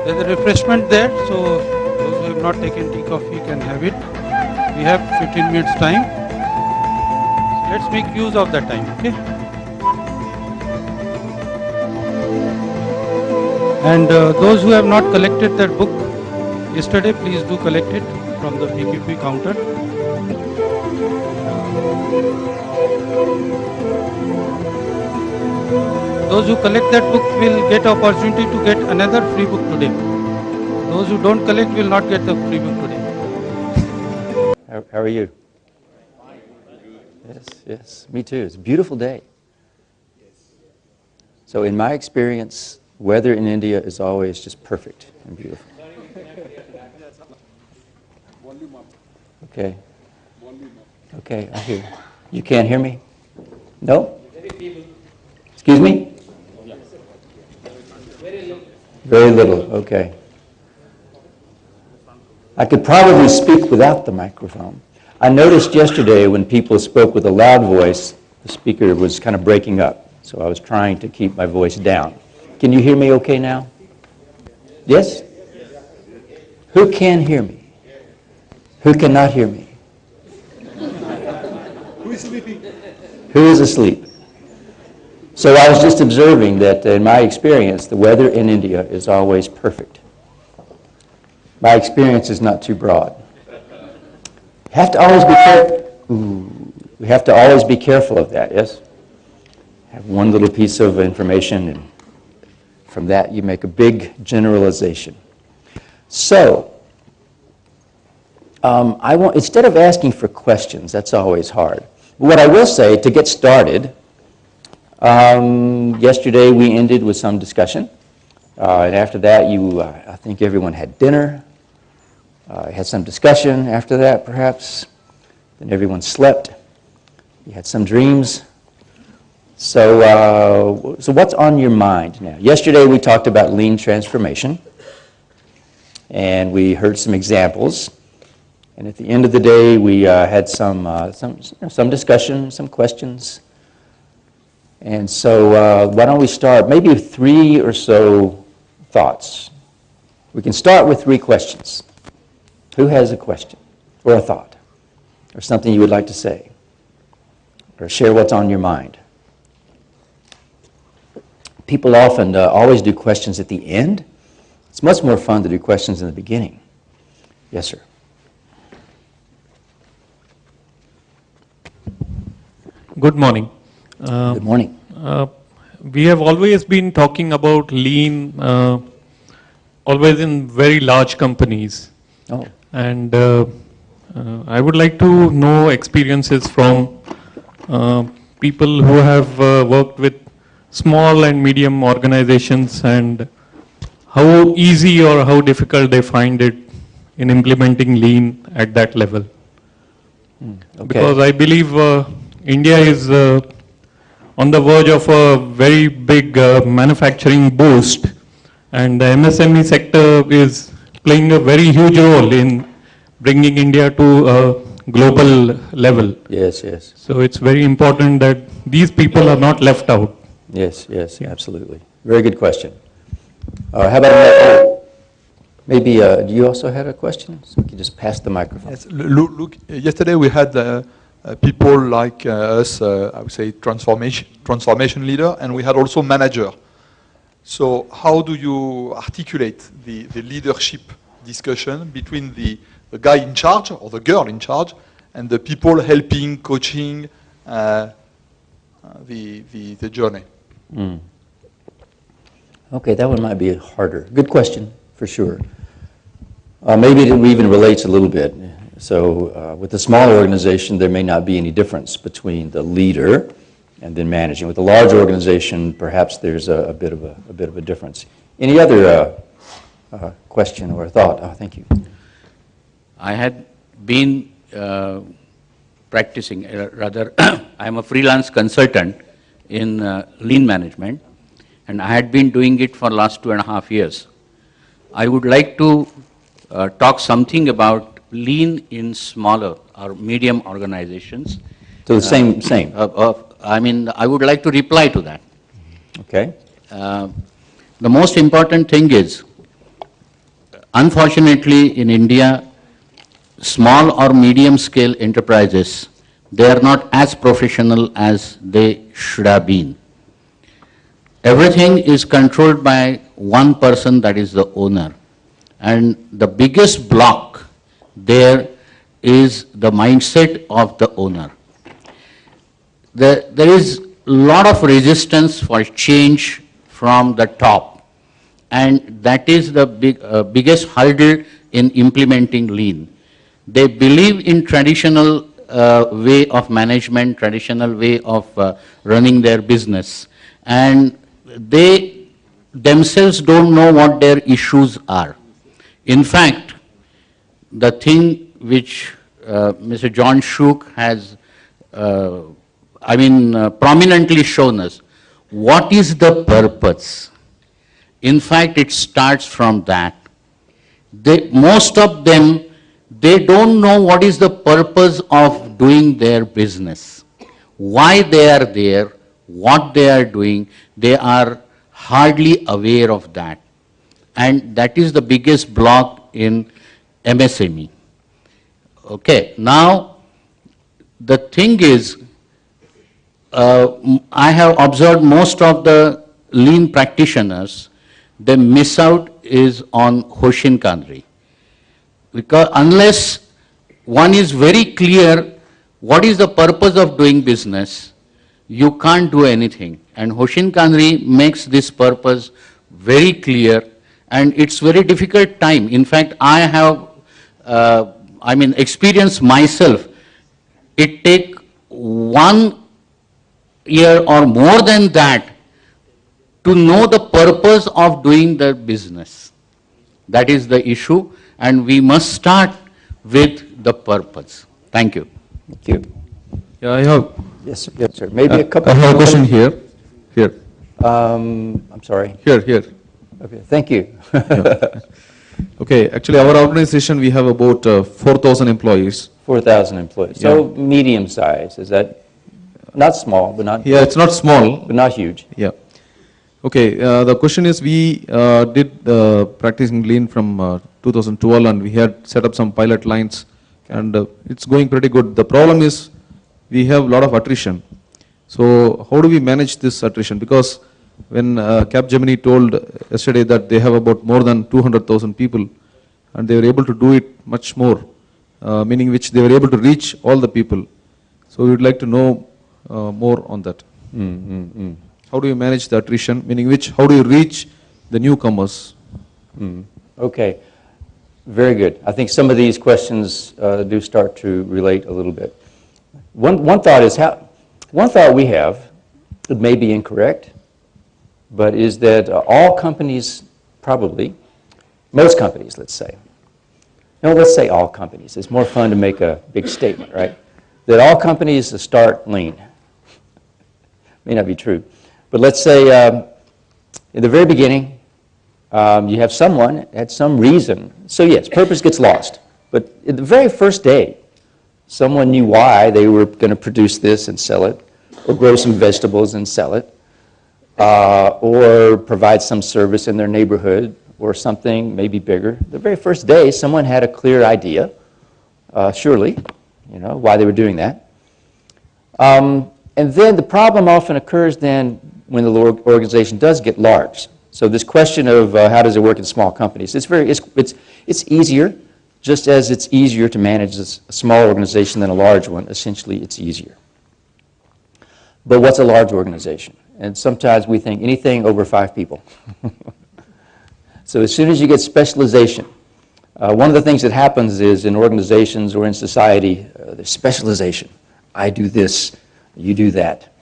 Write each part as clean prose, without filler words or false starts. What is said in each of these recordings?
There's a refreshment there, so those who have not taken tea, coffee can have it. We have 15 minutes time. So let's make use of that time, okay? And those who have not collected that book yesterday, please do collect it from the PQP counter. Those who collect that book will get opportunity to get another free book today. Those who don't collect will not get the free book today. How are you? Yes, yes, me too. It's a beautiful day. So in my experience, weather in India is always just perfect and beautiful. Okay. Okay, I hear. You can't hear me? No? Excuse me? Very little, okay. I could probably speak without the microphone. I noticed yesterday when people spoke with a loud voice, the speaker was kind of breaking up. So I was trying to keep my voice down. Can you hear me okay now? Yes? Who can hear me? Who cannot hear me? Who is sleeping? Who is asleep? So I was just observing that in my experience, the weather in India is always perfect. My experience is not too broad. You have to always be careful. We have to always be careful of that, yes? Have one little piece of information, and from that you make a big generalization. So, instead of asking for questions, that's always hard. What I will say, to get started, yesterday we ended with some discussion, and after that I think everyone had dinner, had some discussion after that perhaps, then everyone slept, you had some dreams. So what's on your mind now? Yesterday we talked about lean transformation, and we heard some examples, and at the end of the day we had some discussion, some questions. And so why don't we start maybe with 3 or so thoughts. We can start with 3 questions. Who has a question or a thought or something you would like to say or share what's on your mind? People often always do questions at the end. It's much more fun to do questions in the beginning. Yes, sir. Good morning. Good morning. We have always been talking about lean, always in very large companies. Oh. And I would like to know experiences from people who have worked with small and medium organizations, and how easy or how difficult they find it in implementing lean at that level. Okay. Because I believe India is on the verge of a very big manufacturing boost, and the MSME sector is playing a very huge role in bringing India to a global level. Yes, yes. So it's very important that these people are not left out. Yes, yes, absolutely. Very good question. How about maybe do you also had a question? So we can just pass the microphone. Yes, look, yesterday we had people like us, I would say transformation leader, and we had also manager. So how do you articulate the leadership discussion between the guy in charge or the girl in charge and the people helping, coaching the journey? Mm. Okay, that one might be harder. Good question, for sure. Maybe it even relates a little bit. So with a small organization, there may not be any difference between the leader and then managing. With a large organization, perhaps there's a bit of a difference. Any other question or thought? Oh, thank you. I had been practicing, rather, I'm a freelance consultant in lean management, and I had been doing it for the last 2.5 years. I would like to talk something about lean in smaller or medium organizations. So the same. I mean, I would like to reply to that. Okay. The most important thing is unfortunately in India, small or medium scale enterprises, they are not as professional as they should have been. Everything is controlled by one person, that is the owner. And the biggest block there is the mindset of the owner. There is a lot of resistance for change from the top, and that is the biggest hurdle in implementing lean. They believe in traditional way of management, traditional way of running their business, and they themselves don't know what their issues are. In fact, the thing which Mr. John Shook has prominently shown us, what is the purpose? In fact, it starts from that. Most of them, they don't know what is the purpose of doing their business, why they are there, what they are doing. They are hardly aware of that. And that is the biggest block in MSME. Okay, now the thing is, I have observed most of the lean practitioners, they miss out is on Hoshin Kanri. Because unless one is very clear what is the purpose of doing business, you can't do anything. And Hoshin Kanri makes this purpose very clear, and it's very difficult time. In fact, I have experienced myself. It take 1 year or more than that to know the purpose of doing the business. That is the issue, and we must start with the purpose. Thank you. Thank you. Yeah, I have. Yes, sir. Maybe a couple. I have a question here. Here. I'm sorry. Here. Okay, thank you. Yeah. Okay, actually our organization, we have about 4,000 employees. 4,000 employees. So medium size, is that not small, but not... Yeah, it's not small. But not huge. Yeah. Okay, the question is, we did practicing lean from 2012, and we had set up some pilot lines, and it's going pretty good. The problem is we have a lot of attrition. So how do we manage this attrition? Because when Capgemini told yesterday that they have about more than 200,000 people, and they were able to do it much more, meaning which they were able to reach all the people. So we would like to know more on that. How do you manage the attrition, meaning which, how do you reach the newcomers? Okay, very good. I think some of these questions do start to relate a little bit. One thought we have, it may be incorrect, but is that all companies, probably, most companies, let's say, no, let's say all companies. It's more fun to make a big statement, right? That all companies start lean. May not be true. But let's say in the very beginning, you have someone at some reason. So yes, purpose gets lost. But in the very first day, someone knew why they were going to produce this and sell it, or grow some vegetables and sell it, or provide some service in their neighborhood, or something maybe bigger. The very first day, someone had a clear idea, surely, why they were doing that. And then the problem often occurs then when the organization does get large. So this question of how does it work in small companies, it's easier, just as it's easier to manage a small organization than a large one. Essentially, it's easier. But what's a large organization? And sometimes we think anything over 5 people. So as soon as you get specialization, one of the things that happens is in organizations or in society, there's specialization. I do this, you do that.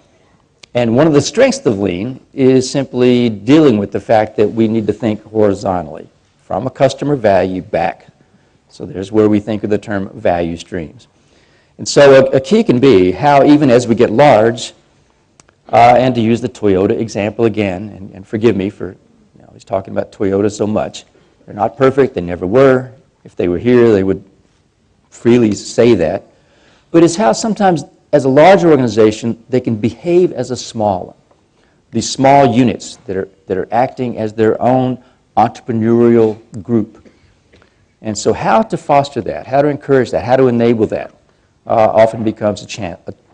And one of the strengths of lean is simply dealing with the fact that we need to think horizontally, from a customer value back. So there's where we think of the term value streams. And so a key can be how, even as we get large, and to use the Toyota example again, and forgive me for always talking about Toyota so much. They're not perfect, they never were. If they were here, they would freely say that. But it's how sometimes, as a large organization, they can behave as a small one. These small units that are acting as their own entrepreneurial group. And so how to foster that, how to encourage that, how to enable that often becomes a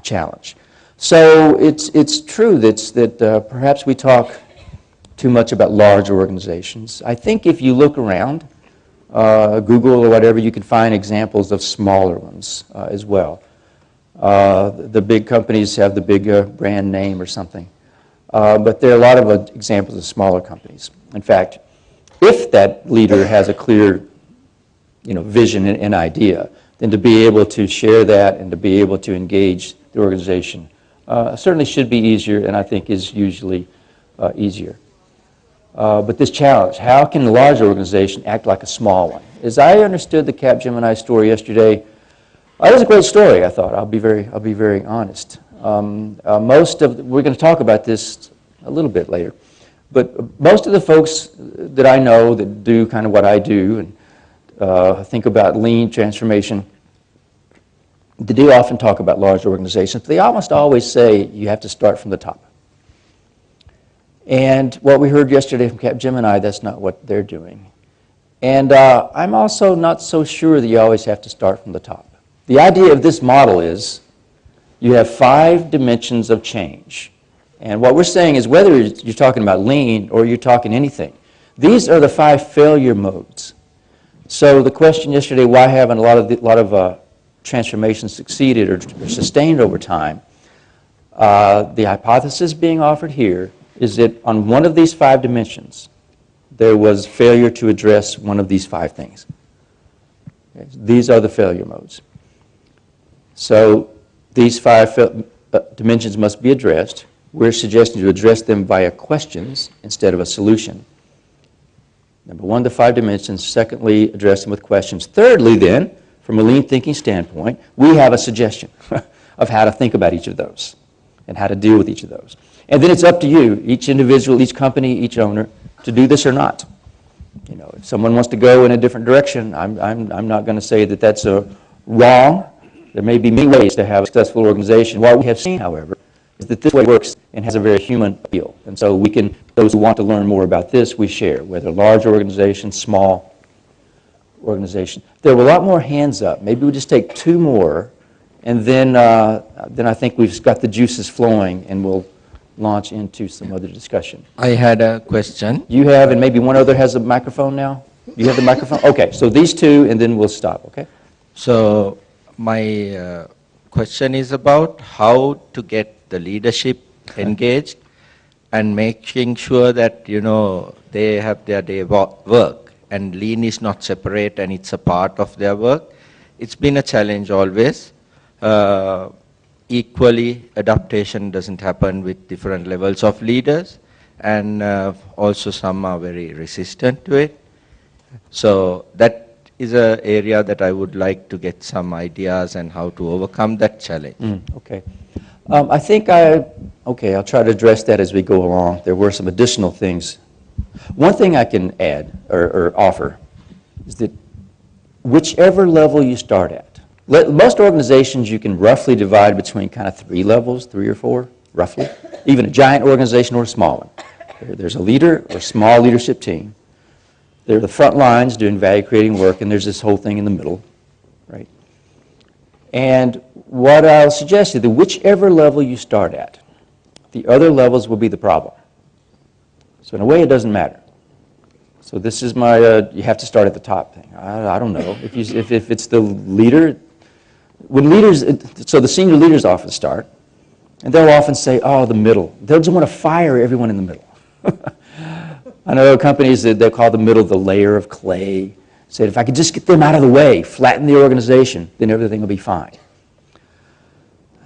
challenge. So it's true that perhaps we talk too much about large organizations. I think if you look around, Google or whatever, you can find examples of smaller ones as well. The big companies have the big brand name or something. But there are a lot of examples of smaller companies. In fact, if that leader has a clear vision and idea, then to be able to share that and to be able to engage the organization certainly should be easier, and I think is usually easier. But this challenge, how can a large organization act like a small one? As I understood the Capgemini story yesterday, it was a great story, I thought. I'll be very honest. We're going to talk about this a little bit later, but most of the folks that I know that do kind of what I do and think about lean transformation, they do often talk about large organizations, but they almost always say you have to start from the top. And what we heard yesterday from Capgemini, that's not what they're doing. And I'm also not so sure that you always have to start from the top. The idea of this model is you have 5 dimensions of change. And what we're saying is whether you're talking about lean or you're talking anything, these are the 5 failure modes. So the question yesterday, why haven't a lot of transformations succeeded or sustained over time? The hypothesis being offered here is that on one of these 5 dimensions, there was failure to address one of these 5 things. Okay, these are the failure modes. So these 5 dimensions must be addressed. We're suggesting to address them via questions instead of a solution. Number 1, the 5 dimensions. Secondly, address them with questions. Thirdly, then, from a lean thinking standpoint, we have a suggestion of how to think about each of those and how to deal with each of those. And then it's up to you, each individual, each company, each owner, to do this or not. If someone wants to go in a different direction, I'm not going to say that that's wrong. There may be many ways to have a successful organization. What we have seen, however, is that this way works and has a very human appeal. And so those who want to learn more about this, we share, whether large organizations, small organizations. There were a lot more hands up. Maybe we just take 2 more, and then I think we've got the juices flowing, and we'll launch into some other discussion. I had a question. You have, and maybe one other has a microphone now? You have the microphone? Okay, so these 2, and then we'll stop, okay? So my question is about how to get the leadership engaged and making sure that, they have their day work and lean is not separate and it's a part of their work. It's been a challenge always. Equally, adaptation doesn't happen with different levels of leaders, and also some are very resistant to it. So that is an area that I would like to get some ideas and how to overcome that challenge. Okay. I think I'll try to address that as we go along. There were some additional things. One thing I can add or offer is that whichever level you start at, most organizations you can roughly divide between kind of 3 levels, 3 or 4, roughly. Even a giant organization or a small one. There's a leader or a small leadership team. There are the front lines doing value-creating work, and there's this whole thing in the middle, right? And what I'll suggest is that whichever level you start at, the other levels will be the problem. So in a way, it doesn't matter. So this is my, you have to start at the top thing. I don't know. If it's the leader, so the senior leaders often start, and they'll often say, oh, the middle. They'll just want to fire everyone in the middle. I know companies that they call the middle the layer of clay. Said, if I could just get them out of the way, flatten the organization, then everything will be fine.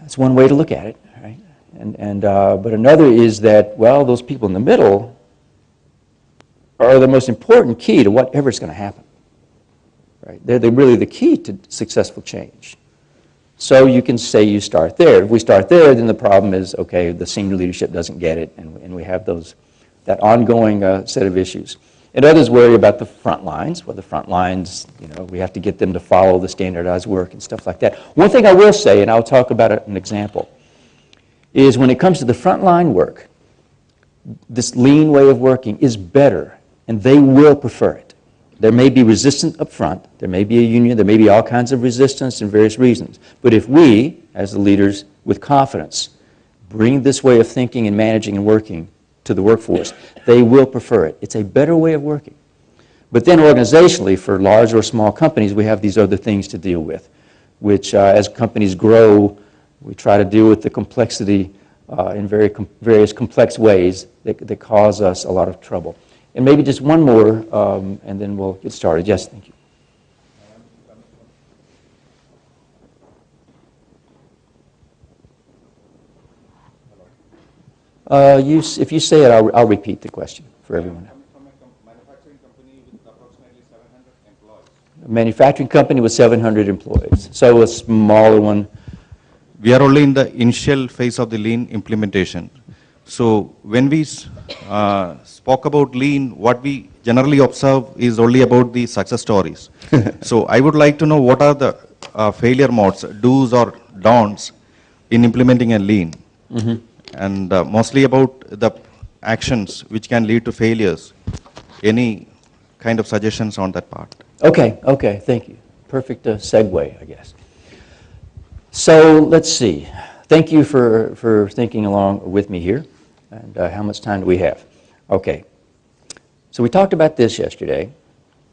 That's one way to look at it, right? But another is that, well, those people in the middle are the most important key to whatever's going to happen, right? They're really the key to successful change. So you can say you start there. If we start there, then the problem is, okay, the senior leadership doesn't get it, and we have that ongoing set of issues. And others worry about the front lines. Well, the front lines, we have to get them to follow the standardized work and stuff like that. One thing I will say, and I'll talk about an example, is when it comes to the frontline work, this lean way of working is better, and they will prefer it. There may be resistance up front, there may be a union, there may be all kinds of resistance and various reasons. But if we, as the leaders, with confidence, bring this way of thinking and managing and working to the workforce, they will prefer it. It's a better way of working. But then organizationally, for large or small companies, we have these other things to deal with, which as companies grow, we try to deal with the complexity in various complex ways that cause us a lot of trouble. And maybe just one more, and then we'll get started. Yes, thank you. If you say it, I'll repeat the question for everyone. From a manufacturing company with approximately 700 employees. A manufacturing company with 700 employees. So a smaller one. We are only in the initial phase of the lean implementation. So when we spoke about lean, what we generally observe is only about the success stories. So I would like to know what are the failure modes, do's or don'ts in implementing a lean. Mm-hmm. And mostly about the actions which can lead to failures. Any kind of suggestions on that part? Okay, thank you. Perfect segue, I guess. So let's see. Thank you for thinking along with me here. And how much time do we have? Okay. So we talked about this yesterday,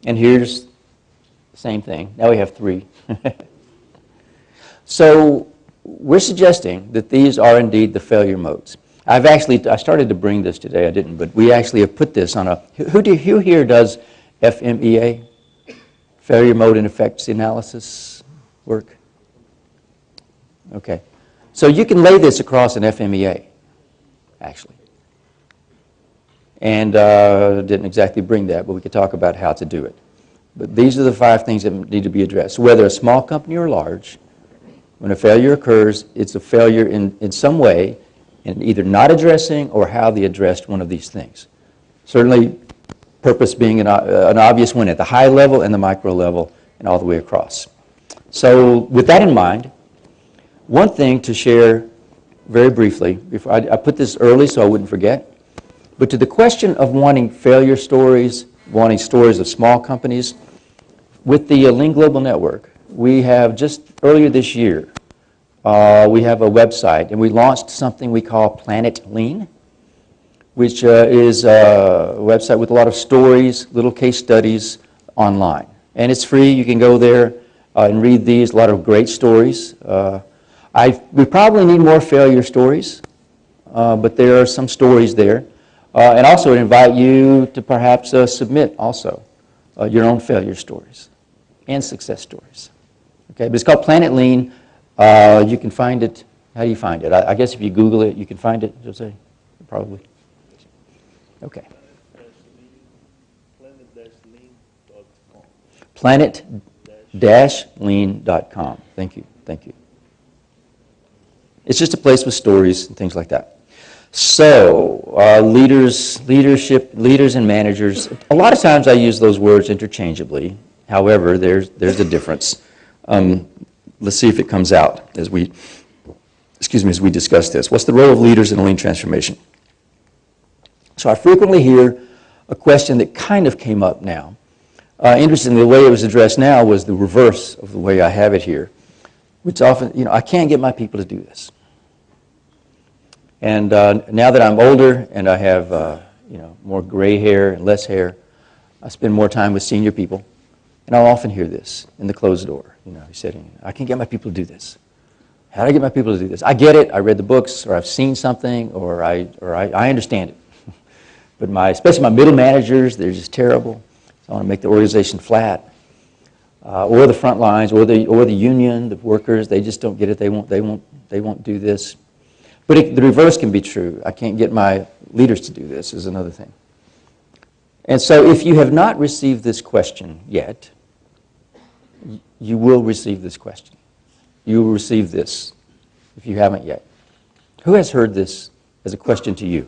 and here's the same thing. Now we have 3. So we're suggesting that these are indeed the failure modes. I started to bring this today, I didn't, but we actually have put this on a, who here does FMEA, failure mode and effects analysis work? Okay. So you can lay this across an FMEA, actually. And didn't exactly bring that, but we could talk about how to do it. But these are the 5 things that need to be addressed. Whether a small company or large, when a failure occurs, it's a failure in some way in either not addressing or how they addressed one of these things. Certainly, purpose being an obvious one at the high level and the micro level and all the way across. So with that in mind, one thing to share very briefly, before I put this early so I wouldn't forget, but to the question of wanting failure stories, wanting stories of small companies, with the Lean Global Network, we have just earlier this year, we have a website, and we launched something we call Planet Lean, which is a website with a lot of stories, little case studies online. And it's free. You can go there and read these, a lot of great stories. We probably need more failure stories, but there are some stories there. And also invite you to perhaps submit also your own failure stories and success stories. Okay, but it's called Planet Lean. You can find it. How do you find it? I guess if you Google it, you can find it, Jose, probably. Okay. Planet-lean.com. Thank you. It's just a place with stories and things like that. So, leaders and managers, a lot of times I use those words interchangeably. However, there's a difference. Let's see if it comes out as we discuss this. What's the role of leaders in a lean transformation? So I frequently hear a question that kind of came up now. Interestingly, the way it was addressed now was the reverse of the way I have it here, which often, I can't get my people to do this. And now that I'm older and I have, more gray hair and less hair, I spend more time with senior people, and I'll often hear this in the closed door. He's sitting, I can't get my people to do this. How do I get my people to do this? I get it. I read the books, or I've seen something, or I understand it. But especially my middle managers, they're just terrible. So I want to make the organization flat, or the front lines, or the union, the workers. They just don't get it. They won't do this. But the reverse can be true. I can't get my leaders to do this is another thing. And so if you have not received this question yet, you will receive this question. You will receive this if you haven't yet. Who has heard this as a question to you?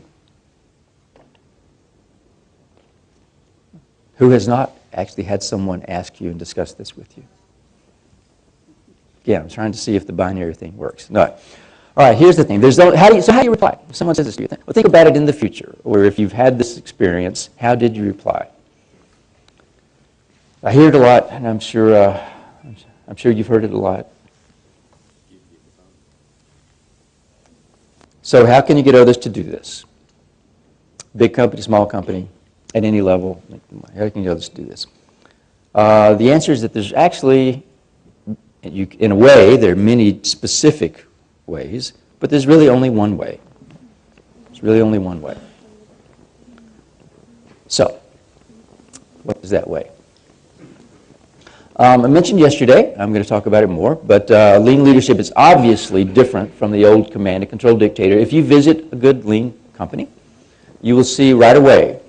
Who has not actually had someone ask you and discuss this with you? Again, I'm trying to see if the binary thing works. No. All right, here's the thing. How do you reply? If someone says this to you, well, think about it in the future, or if you've had this experience, how did you reply? I hear it a lot, and I'm sure you've heard it a lot. So how can you get others to do this? Big company, small company, at any level, how can you get others to do this? The answer is that there's actually, in a way, there are many specific ways, but there's really only one way. There's really only one way. So, what is that way? I mentioned yesterday, I'm going to talk about it more, but lean leadership is obviously different from the old command and control dictator. If you visit a good lean company, you will see right away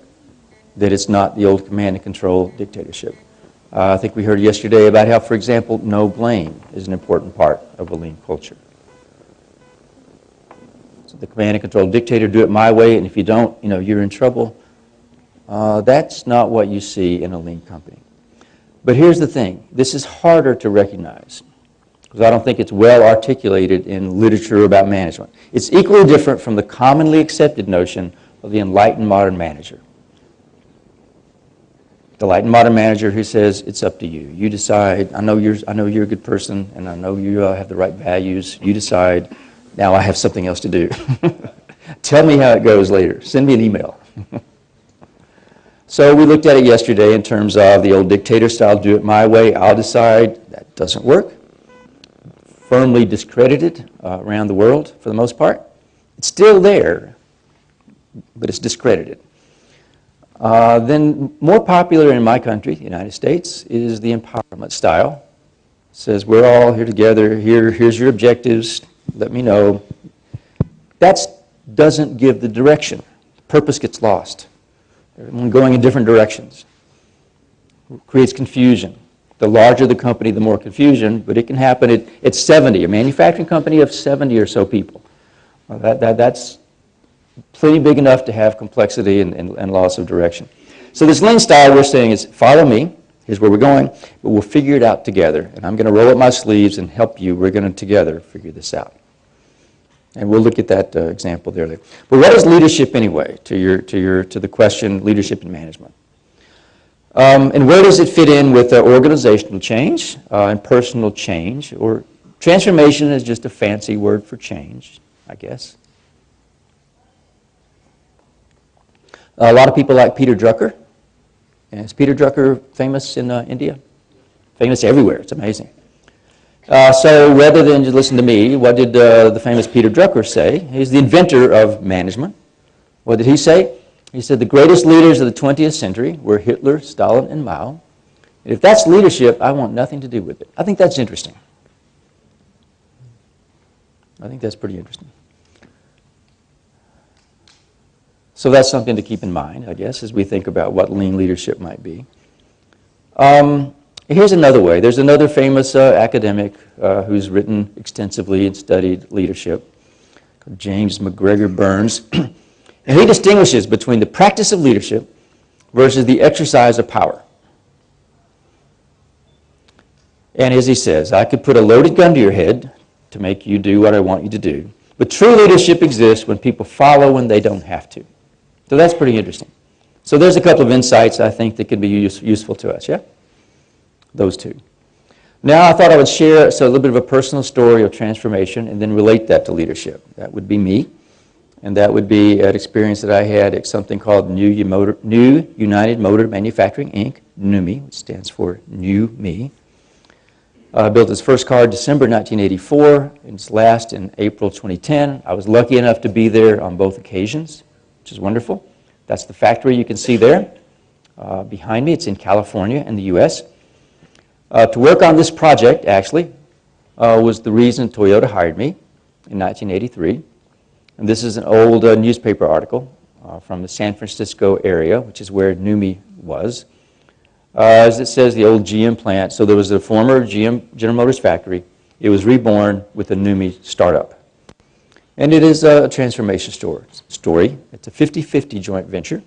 that it's not the old command and control dictatorship. I think we heard yesterday about how, for example, no blame is an important part of a lean culture. So the command and control dictator, do it my way, and if you don't, you're in trouble. That's not what you see in a lean company. But here's the thing. This is harder to recognize because I don't think it's well articulated in literature about management. It's equally different from the commonly accepted notion of the enlightened modern manager. The enlightened modern manager who says, it's up to you. You decide. I know you're a good person, and I know you have the right values. You decide. Now I have something else to do. Tell me how it goes later. Send me an email. So we looked at it yesterday in terms of the old dictator style, do it my way, I'll decide. That doesn't work. Firmly discredited around the world for the most part. It's still there, but it's discredited. Then more popular in my country, the United States, is the empowerment style. It says we're all here together, here's your objectives, let me know. That doesn't give the direction. Purpose gets lost. Everyone going in different directions. It creates confusion. The larger the company, the more confusion, but it can happen at 70, a manufacturing company of 70 or so people. That's plenty big enough to have complexity and loss of direction. So this lean style we're saying is follow me, here's where we're going, but we'll figure it out together. And I'm going to roll up my sleeves and help you. We're going to together figure this out. And we'll look at that example there later. But what is leadership anyway, to the question leadership and management? And where does it fit in with organizational change and personal change? Or transformation is just a fancy word for change, I guess. A lot of people like Peter Drucker. And is Peter Drucker famous in India? Famous everywhere. It's amazing. So rather than just listen to me, what did the famous Peter Drucker say? He's the inventor of management. What did he say? He said the greatest leaders of the 20th century were Hitler, Stalin, and Mao. And if that's leadership, I want nothing to do with it. I think that's interesting. I think that's pretty interesting. So that's something to keep in mind, I guess, as we think about what lean leadership might be. Here's another way. There's another famous academic who's written extensively and studied leadership, James McGregor Burns. And he distinguishes between the practice of leadership versus the exercise of power. And as he says, I could put a loaded gun to your head to make you do what I want you to do. But true leadership exists when people follow when they don't have to. So that's pretty interesting. So there's a couple of insights I think that could be useful to us, yeah? Those two. Now I thought I would share a little bit of a personal story of transformation and then relate that to leadership. That would be me. And that would be an experience that I had at something called New United Motor Manufacturing, Inc., NUMMI, which stands for New Me. I built its first car in December 1984, and its last in April 2010. I was lucky enough to be there on both occasions, which is wonderful. That's the factory you can see there behind me. It's in California in the U.S. To work on this project, actually, was the reason Toyota hired me in 1983. And this is an old newspaper article from the San Francisco area, which is where NUMMI was. As it says, the old GM plant. So there was a former GM General Motors factory. It was reborn with a NUMMI startup. And it is a transformation story. It's a 50-50 joint venture.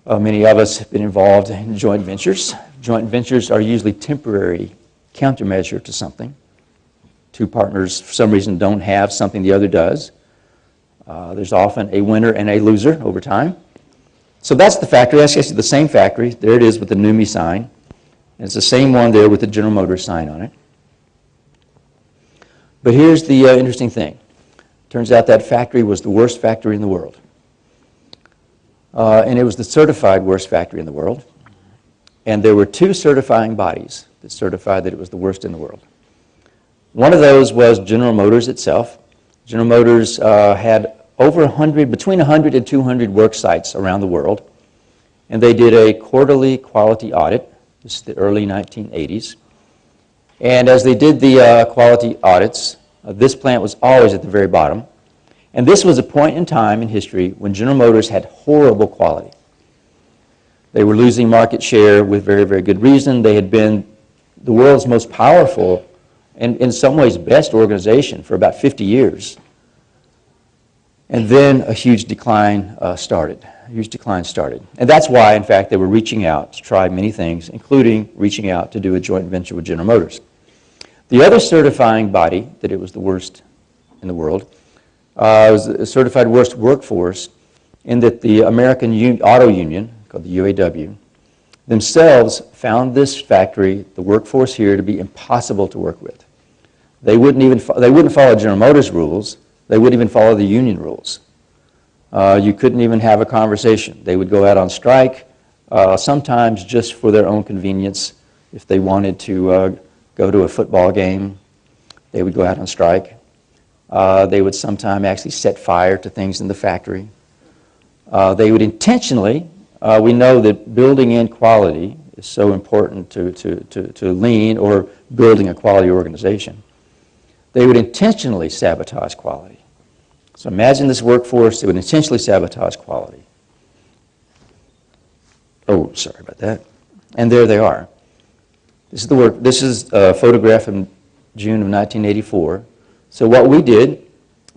Many of us have been involved in joint ventures. Joint ventures are usually temporary countermeasure to something. Two partners, for some reason, don't have something the other does. There's often a winner and a loser over time. So that's the factory. That's actually the same factory. There it is with the NUMMI sign. And it's the same one there with the General Motors sign on it. But here's the interesting thing. Turns out that factory was the worst factory in the world. And it was the certified worst factory in the world. And there were two certifying bodies that certified that it was the worst in the world. One of those was General Motors itself. General Motors had over 100, between 100 and 200 work sites around the world. And they did a quarterly quality audit. This is the early 1980s. And as they did the quality audits, this plant was always at the very bottom. And this was a point in time in history when General Motors had horrible quality. They were losing market share with very, very good reason. They had been the world's most powerful and in some ways best organization for about 50 years. And then a huge decline started. And that's why, in fact, they were reaching out to try many things, including reaching out to do a joint venture with General Motors. The other certifying body that it was the worst in the world was a certified worst workforce in that the American Auto Union, called the UAW, themselves found this factory, the workforce here, to be impossible to work with. They wouldn't follow General Motors rules. They wouldn't even follow the union rules. You couldn't even have a conversation. They would go out on strike, sometimes just for their own convenience. If they wanted to go to a football game, they would go out on strike. They would sometimes actually set fire to things in the factory. They would intentionally, we know that building in quality is so important to lean or building a quality organization. They would intentionally sabotage quality. So imagine this workforce that would intentionally sabotage quality. Oh, sorry about that. And there they are. This is the work. This is a photograph in June of 1984. So what we did,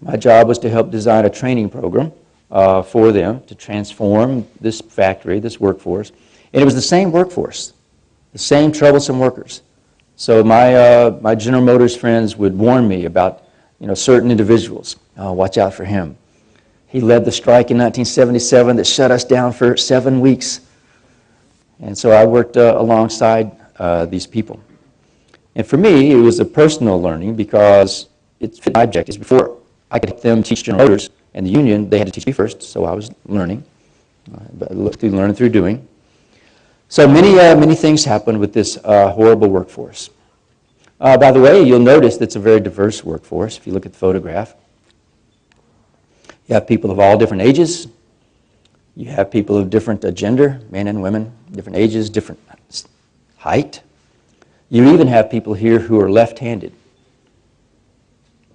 my job was to help design a training program for them to transform this factory, this workforce. And it was the same workforce, the same troublesome workers. So my General Motors friends would warn me about certain individuals. Oh, watch out for him. He led the strike in 1977 that shut us down for 7 weeks. And so I worked alongside these people. And for me, it was a personal learning because it fit my objectives. Before I could help them teach General Motors and the union, they had to teach me first, so I was learning. Learning through doing. So many things happened with this horrible workforce. By the way, you'll notice that it's a very diverse workforce if you look at the photograph. You have people of all different ages. You have people of different gender, men and women, different ages, different height. You even have people here who are left-handed.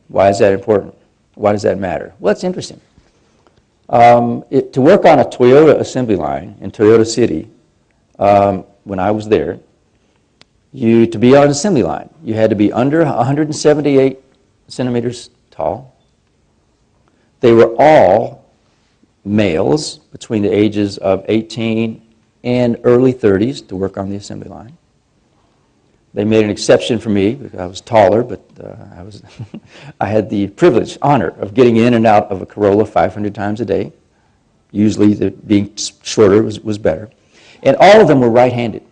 Why is that important? Why does that matter? Well, it's interesting. To work on a Toyota assembly line in Toyota City, when I was there, to be on an assembly line, you had to be under 178 centimeters tall. They were all males between the ages of 18 and early 30s to work on the assembly line. They made an exception for me because I was taller, but I had the privilege, honor of getting in and out of a Corolla 500 times a day. Usually being shorter was better. And all of them were right-handed.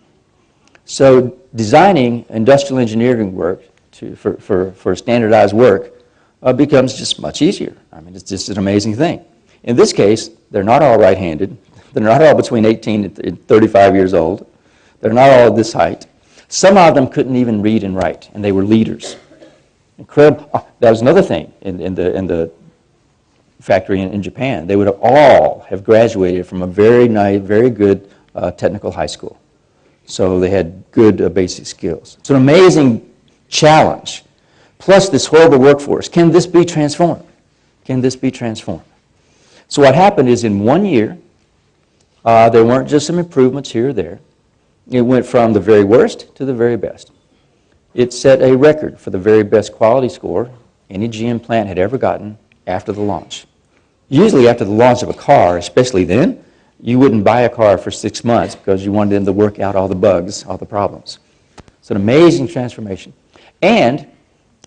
So designing industrial engineering work for standardized work becomes just much easier. I mean, it's just an amazing thing. In this case, they're not all right-handed. They're not all between 18 and 35 years old. They're not all this height. Some of them couldn't even read and write, and they were leaders. Incredible. Oh, that was another thing in the factory in Japan. They would all have graduated from a very nice, very good technical high school. So they had good basic skills. It's an amazing challenge. Plus this horrible workforce. Can this be transformed? Can this be transformed? So what happened is in 1 year, there weren't just some improvements here or there. It went from the very worst to the very best. It set a record for the very best quality score any GM plant had ever gotten after the launch. Usually after the launch of a car, especially then, you wouldn't buy a car for 6 months because you wanted them to work out all the bugs, all the problems. It's an amazing transformation. And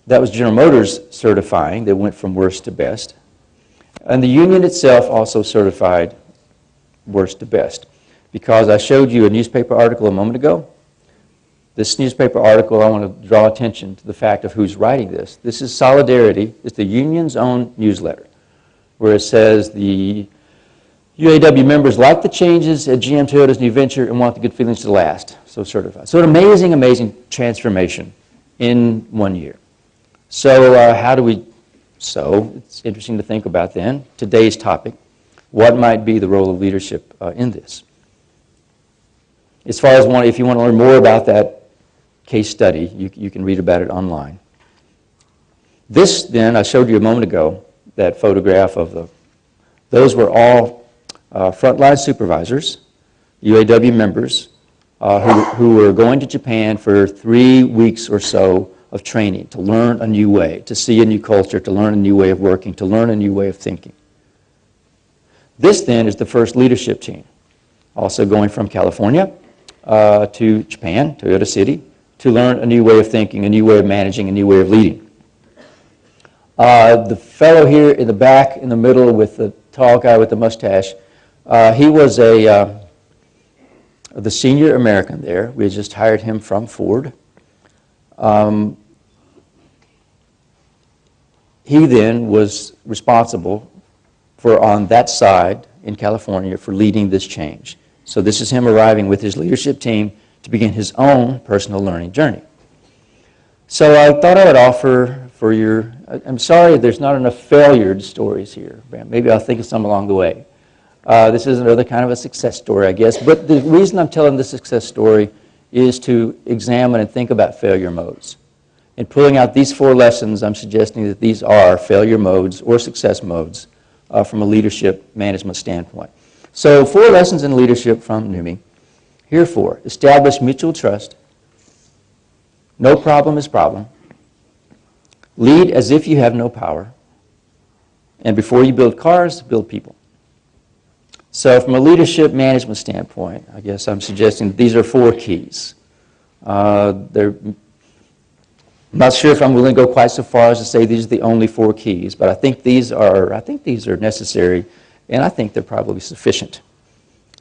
that was General Motors certifying that went from worst to best. And the union itself also certified worst to best. Because I showed you a newspaper article a moment ago This newspaper article, I want to draw attention to the fact of who's writing this. This is Solidarity. It's the union's own newsletter, where it says the UAW members like the changes at GM Toyota's new venture and want the good feelings to last. So certified. So an amazing, amazing transformation in 1 year. So so it's interesting to think about then, today's topic, what might be the role of leadership in this? As far as if you want to learn more about that case study, you can read about it online. This then, I showed you a moment ago, that photograph of those were all frontline supervisors, UAW members, who were going to Japan for 3 weeks or so of training to learn a new way, to see a new culture, to learn a new way of working, to learn a new way of thinking. This then is the first leadership team, also going from California to Japan, Toyota City, to learn a new way of thinking, a new way of managing, a new way of leading. The fellow here in the back, in the middle, with the tall guy with the mustache, he was the senior American there. We had just hired him from Ford. He then was responsible for, on that side in California, for leading this change. So this is him arriving with his leadership team to begin his own personal learning journey. So I thought I would offer for your, I'm sorry there's not enough failure stories here. Maybe I'll think of some along the way. This is another kind of a success story, I guess. But the reason I'm telling the success story is to examine and think about failure modes. In pulling out these 4 lessons, I'm suggesting that these are failure modes or success modes from a leadership management standpoint. So 4 lessons in leadership from NUMMI. Here are 4. Establish mutual trust. No problem is problem. Lead as if you have no power. And before you build cars, build people. So from a leadership management standpoint, I guess I'm suggesting these are 4 keys. I'm not sure if I'm willing to go quite so far as to say these are the only 4 keys, but I think these are necessary, and I think they're probably sufficient.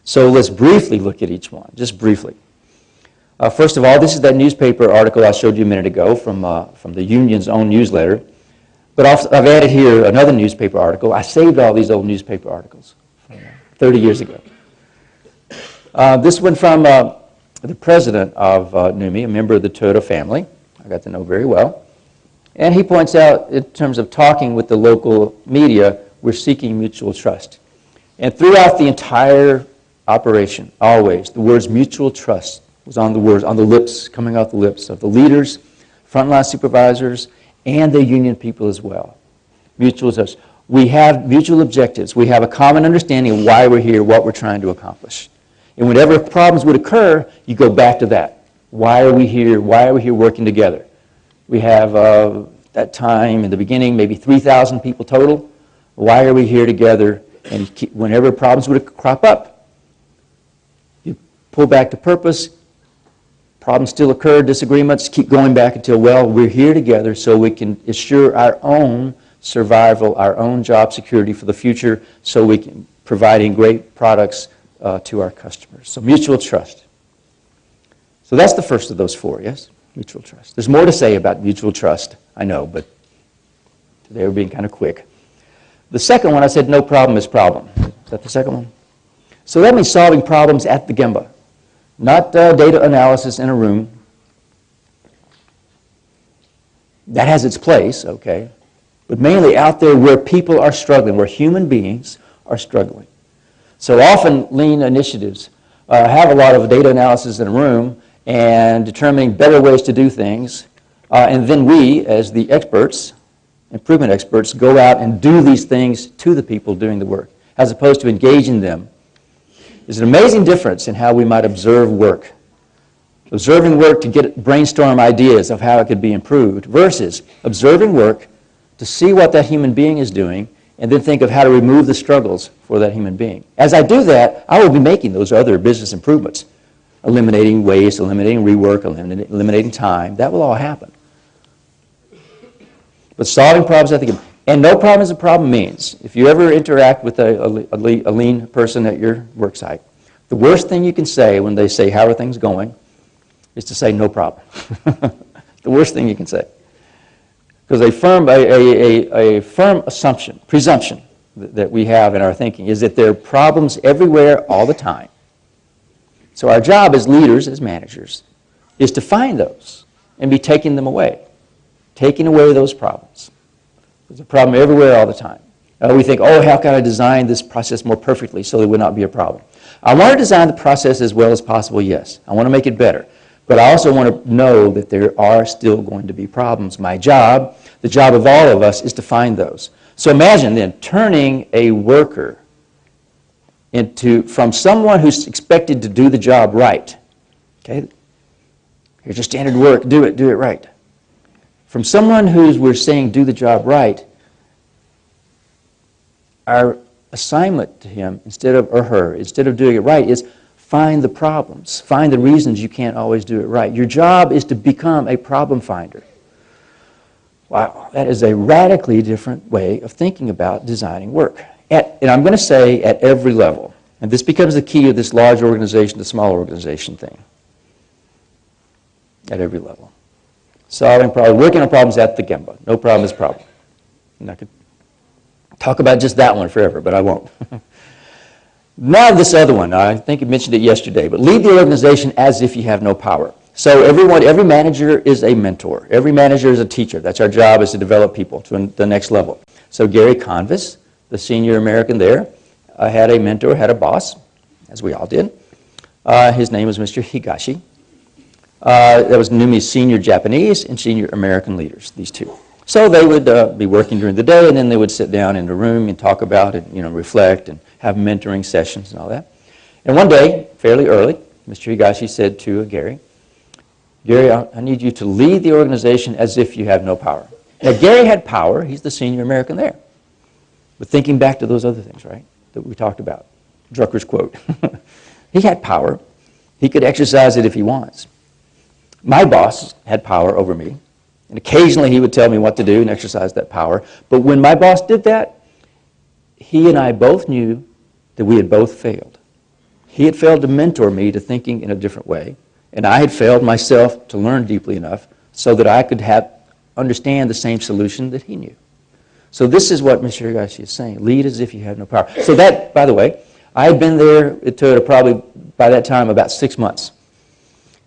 So let's briefly look at each one, just briefly. First of all, this is that newspaper article I showed you a minute ago from the union's own newsletter. But I've added here another newspaper article. I saved all these old newspaper articles from 30 years ago. This one from the president of NUMMI, a member of the Toyota family. I got to know very well. And he points out, in terms of talking with the local media, we're seeking mutual trust. And throughout the entire operation, always, the words mutual trust was on the lips, coming out the lips of the leaders, frontline supervisors, and the union people as well. Mutual trust. We have mutual objectives. We have a common understanding of why we're here, what we're trying to accomplish. And whenever problems would occur, you go back to that. Why are we here? Why are we here working together? We have, that time in the beginning, maybe 3,000 people total. Why are we here together? And whenever problems would crop up, you pull back to purpose. Problems still occur, disagreements, keep going back until, well, we're here together so we can assure our own survival, our own job security for the future, so we can providing great products to our customers. So mutual trust. So that's the first of those 4, yes? Mutual trust. There's more to say about mutual trust, I know, but today we're being kind of quick. The second one, I said no problem is problem. Is that the second one? So that means solving problems at the Gemba, not data analysis in a room. That has its place, okay, but mainly out there where people are struggling, where human beings are struggling. So often lean initiatives have a lot of data analysis in a room and determining better ways to do things, and then we, as the experts, improvement experts, go out and do these things to the people doing the work, as opposed to engaging them. There's an amazing difference in how we might observe work. Observing work to brainstorm ideas of how it could be improved, versus observing work to see what that human being is doing, and then think of how to remove the struggles for that human being. As I do that, I will be making those other business improvements. Eliminating waste, eliminating rework, eliminating time. That will all happen. But solving problems at the beginning. And no problem is a problem means, if you ever interact with a lean person at your work site, the worst thing you can say when they say, how are things going, is to say no problem. The worst thing you can say. Because a firm presumption that we have in our thinking is that there are problems everywhere all the time. So our job as leaders, as managers, is to find those and be taking them away. Taking away those problems. There's a problem everywhere all the time. We think, oh, how can I design this process more perfectly so there would not be a problem? I want to design the process as well as possible, yes. I want to make it better. But I also want to know that there are still going to be problems. My job, the job of all of us, is to find those. So imagine then turning a worker from someone who's expected to do the job right. Okay? Here's your standard work, do it right. From someone who we're saying do the job right, our assignment to him, or her, instead of doing it right, is find the problems. Find the reasons you can't always do it right. Your job is to become a problem finder. Wow, that is a radically different way of thinking about designing work. And I'm going to say at every level. And this becomes the key of this large organization to small organization thing. At every level. Solving problems, working on problems at the Gemba. No problem is a problem. And I could talk about just that one forever, but I won't. Now this other one, I think I mentioned it yesterday, but lead the organization as if you have no power. So every manager is a mentor. Every manager is a teacher. That's our job, is to develop people to the next level. So Gary Convis, the senior American there, had a mentor, had a boss, as we all did. His name was Mr. Higashi. That was Numi's senior Japanese and senior American leaders, these two. So they would be working during the day, and then they would sit down in the room and talk about it, reflect and have mentoring sessions and all that. And one day, fairly early, Mr. Higashi said to Gary, I need you to lead the organization as if you have no power. Now, Gary had power. He's the senior American there. But thinking back to those other things, right, that we talked about, Drucker's quote. He had power. He could exercise it if he wants. My boss had power over me. And occasionally he would tell me what to do and exercise that power. But when my boss did that, he and I both knew that we had both failed. He had failed to mentor me to thinking in a different way. And I had failed myself to learn deeply enough so that I could understand the same solution that he knew. So this is what Mr. Higashi is saying. Lead as if you have no power. So that, by the way, I had been there to probably, by that time, about 6 months.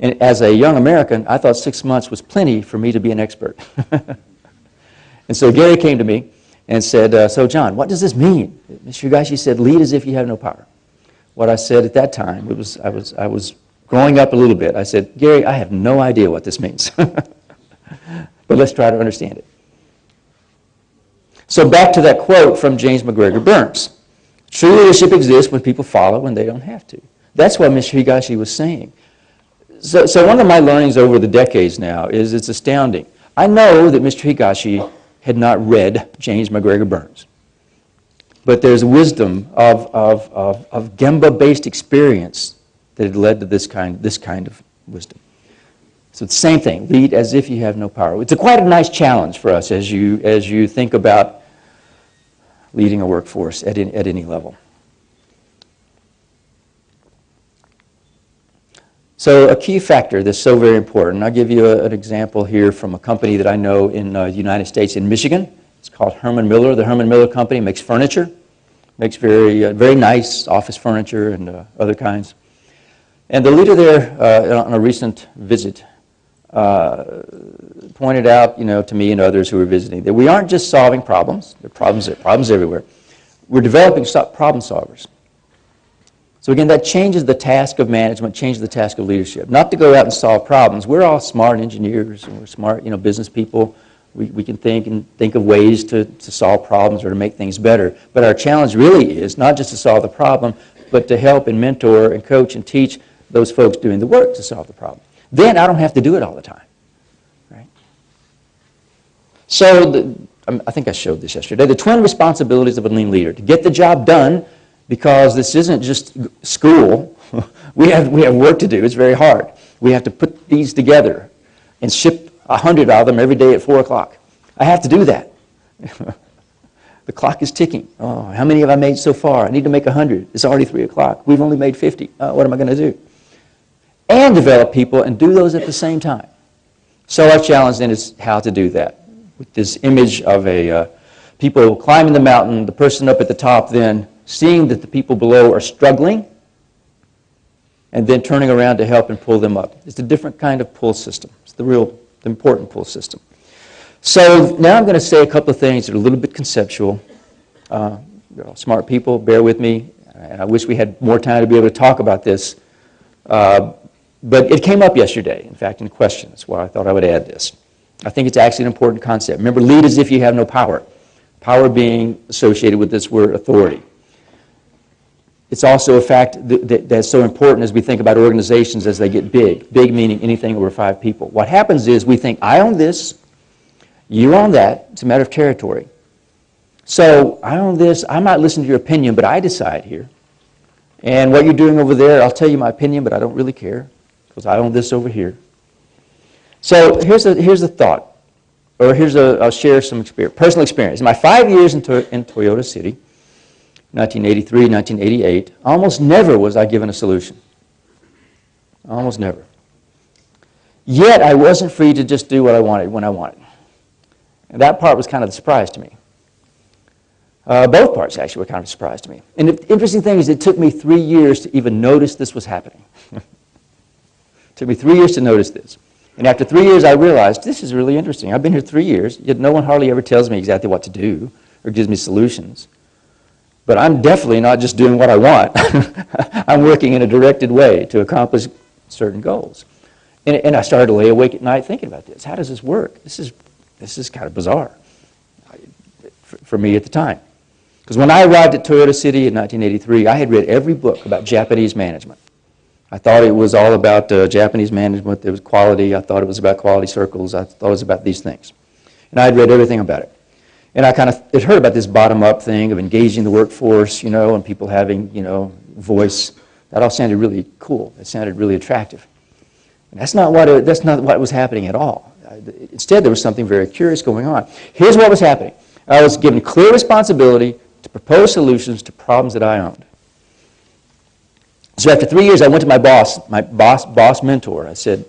And as a young American, I thought 6 months was plenty for me to be an expert. And so Gary came to me and said, so John, what does this mean? Mr. Higashi said, lead as if you have no power. What I said at that time, I was growing up a little bit. I said, Gary, I have no idea what this means. But let's try to understand it. So back to that quote from James McGregor Burns. True leadership exists when people follow when they don't have to. That's what Mr. Higashi was saying. So one of my learnings over the decades now is it's astounding. I know that Mr. Higashi had not read James McGregor Burns. But there's wisdom of Gemba-based experience that had led to this kind of wisdom. So it's the same thing. Lead as if you have no power. It's quite a nice challenge for us as you think about leading a workforce at any level. So a key factor that's so very important, I'll give you an example here from a company that I know in the United States, in Michigan. It's called Herman Miller. The Herman Miller Company makes furniture, makes very nice office furniture and other kinds. And the leader there on a recent visit pointed out, to me and others who were visiting, that we aren't just solving problems. There are problems everywhere. We're developing problem solvers. So again, that changes the task of management, changes the task of leadership. Not to go out and solve problems. We're all smart engineers, and we're smart, business people. We can think of ways to solve problems or to make things better. But our challenge really is not just to solve the problem, but to help and mentor and coach and teach those folks doing the work to solve the problem. Then I don't have to do it all the time, right? So I think I showed this yesterday. The twin responsibilities of a lean leader: to get the job done, because this isn't just school. we have work to do. It's very hard. We have to put these together and ship 100 of them every day at 4 o'clock. I have to do that. The clock is ticking. Oh, how many have I made so far? I need to make 100. It's already 3 o'clock. We've only made 50. What am I going to do? and develop people and do those at the same time. So our challenge then is how to do that. With this image of people climbing the mountain, the person up at the top then seeing that the people below are struggling, and then turning around to help and pull them up. It's a different kind of pull system. It's the important pull system. So now I'm going to say a couple of things that are a little bit conceptual. You're all smart people, bear with me, and I wish we had more time to be able to talk about this. But it came up yesterday, in fact, in question. That's why I thought I would add this. I think it's actually an important concept. Remember, lead as if you have no power. Power being associated with this word authority. It's also a fact that's so important as we think about organizations as they get big. Big meaning anything over 5 people. What happens is we think, I own this, you own that. It's a matter of territory. So I own this, I might listen to your opinion, but I decide here. And what you're doing over there, I'll tell you my opinion, but I don't really care because I own this over here. So here's a thought, or I'll share some personal experience. In my 5 years in Toyota City, 1983, 1988, almost never was I given a solution. Almost never. Yet I wasn't free to just do what I wanted when I wanted. And that part was kind of the surprise to me. Both parts actually were kind of a surprise to me. And the interesting thing is it took me 3 years to even notice this was happening. It took me 3 years to notice this. And after 3 years I realized this is really interesting. I've been here 3 years, yet no one hardly ever tells me exactly what to do or gives me solutions. But I'm definitely not just doing what I want. I'm working in a directed way to accomplish certain goals. And I started to lay awake at night thinking about this. How does this work? This is kind of bizarre for me at the time. Because when I arrived at Toyota City in 1983, I had read every book about Japanese management. I thought it was all about Japanese management. There was quality. I thought it was about quality circles. I thought it was about these things. And I had read everything about it. And I had heard about this bottom-up thing of engaging the workforce, and people having, voice. That all sounded really cool. It sounded really attractive. And that's not what was happening at all. Instead, there was something very curious going on. Here's what was happening. I was given clear responsibility to propose solutions to problems that I owned. So after 3 years, I went to my boss mentor. I said,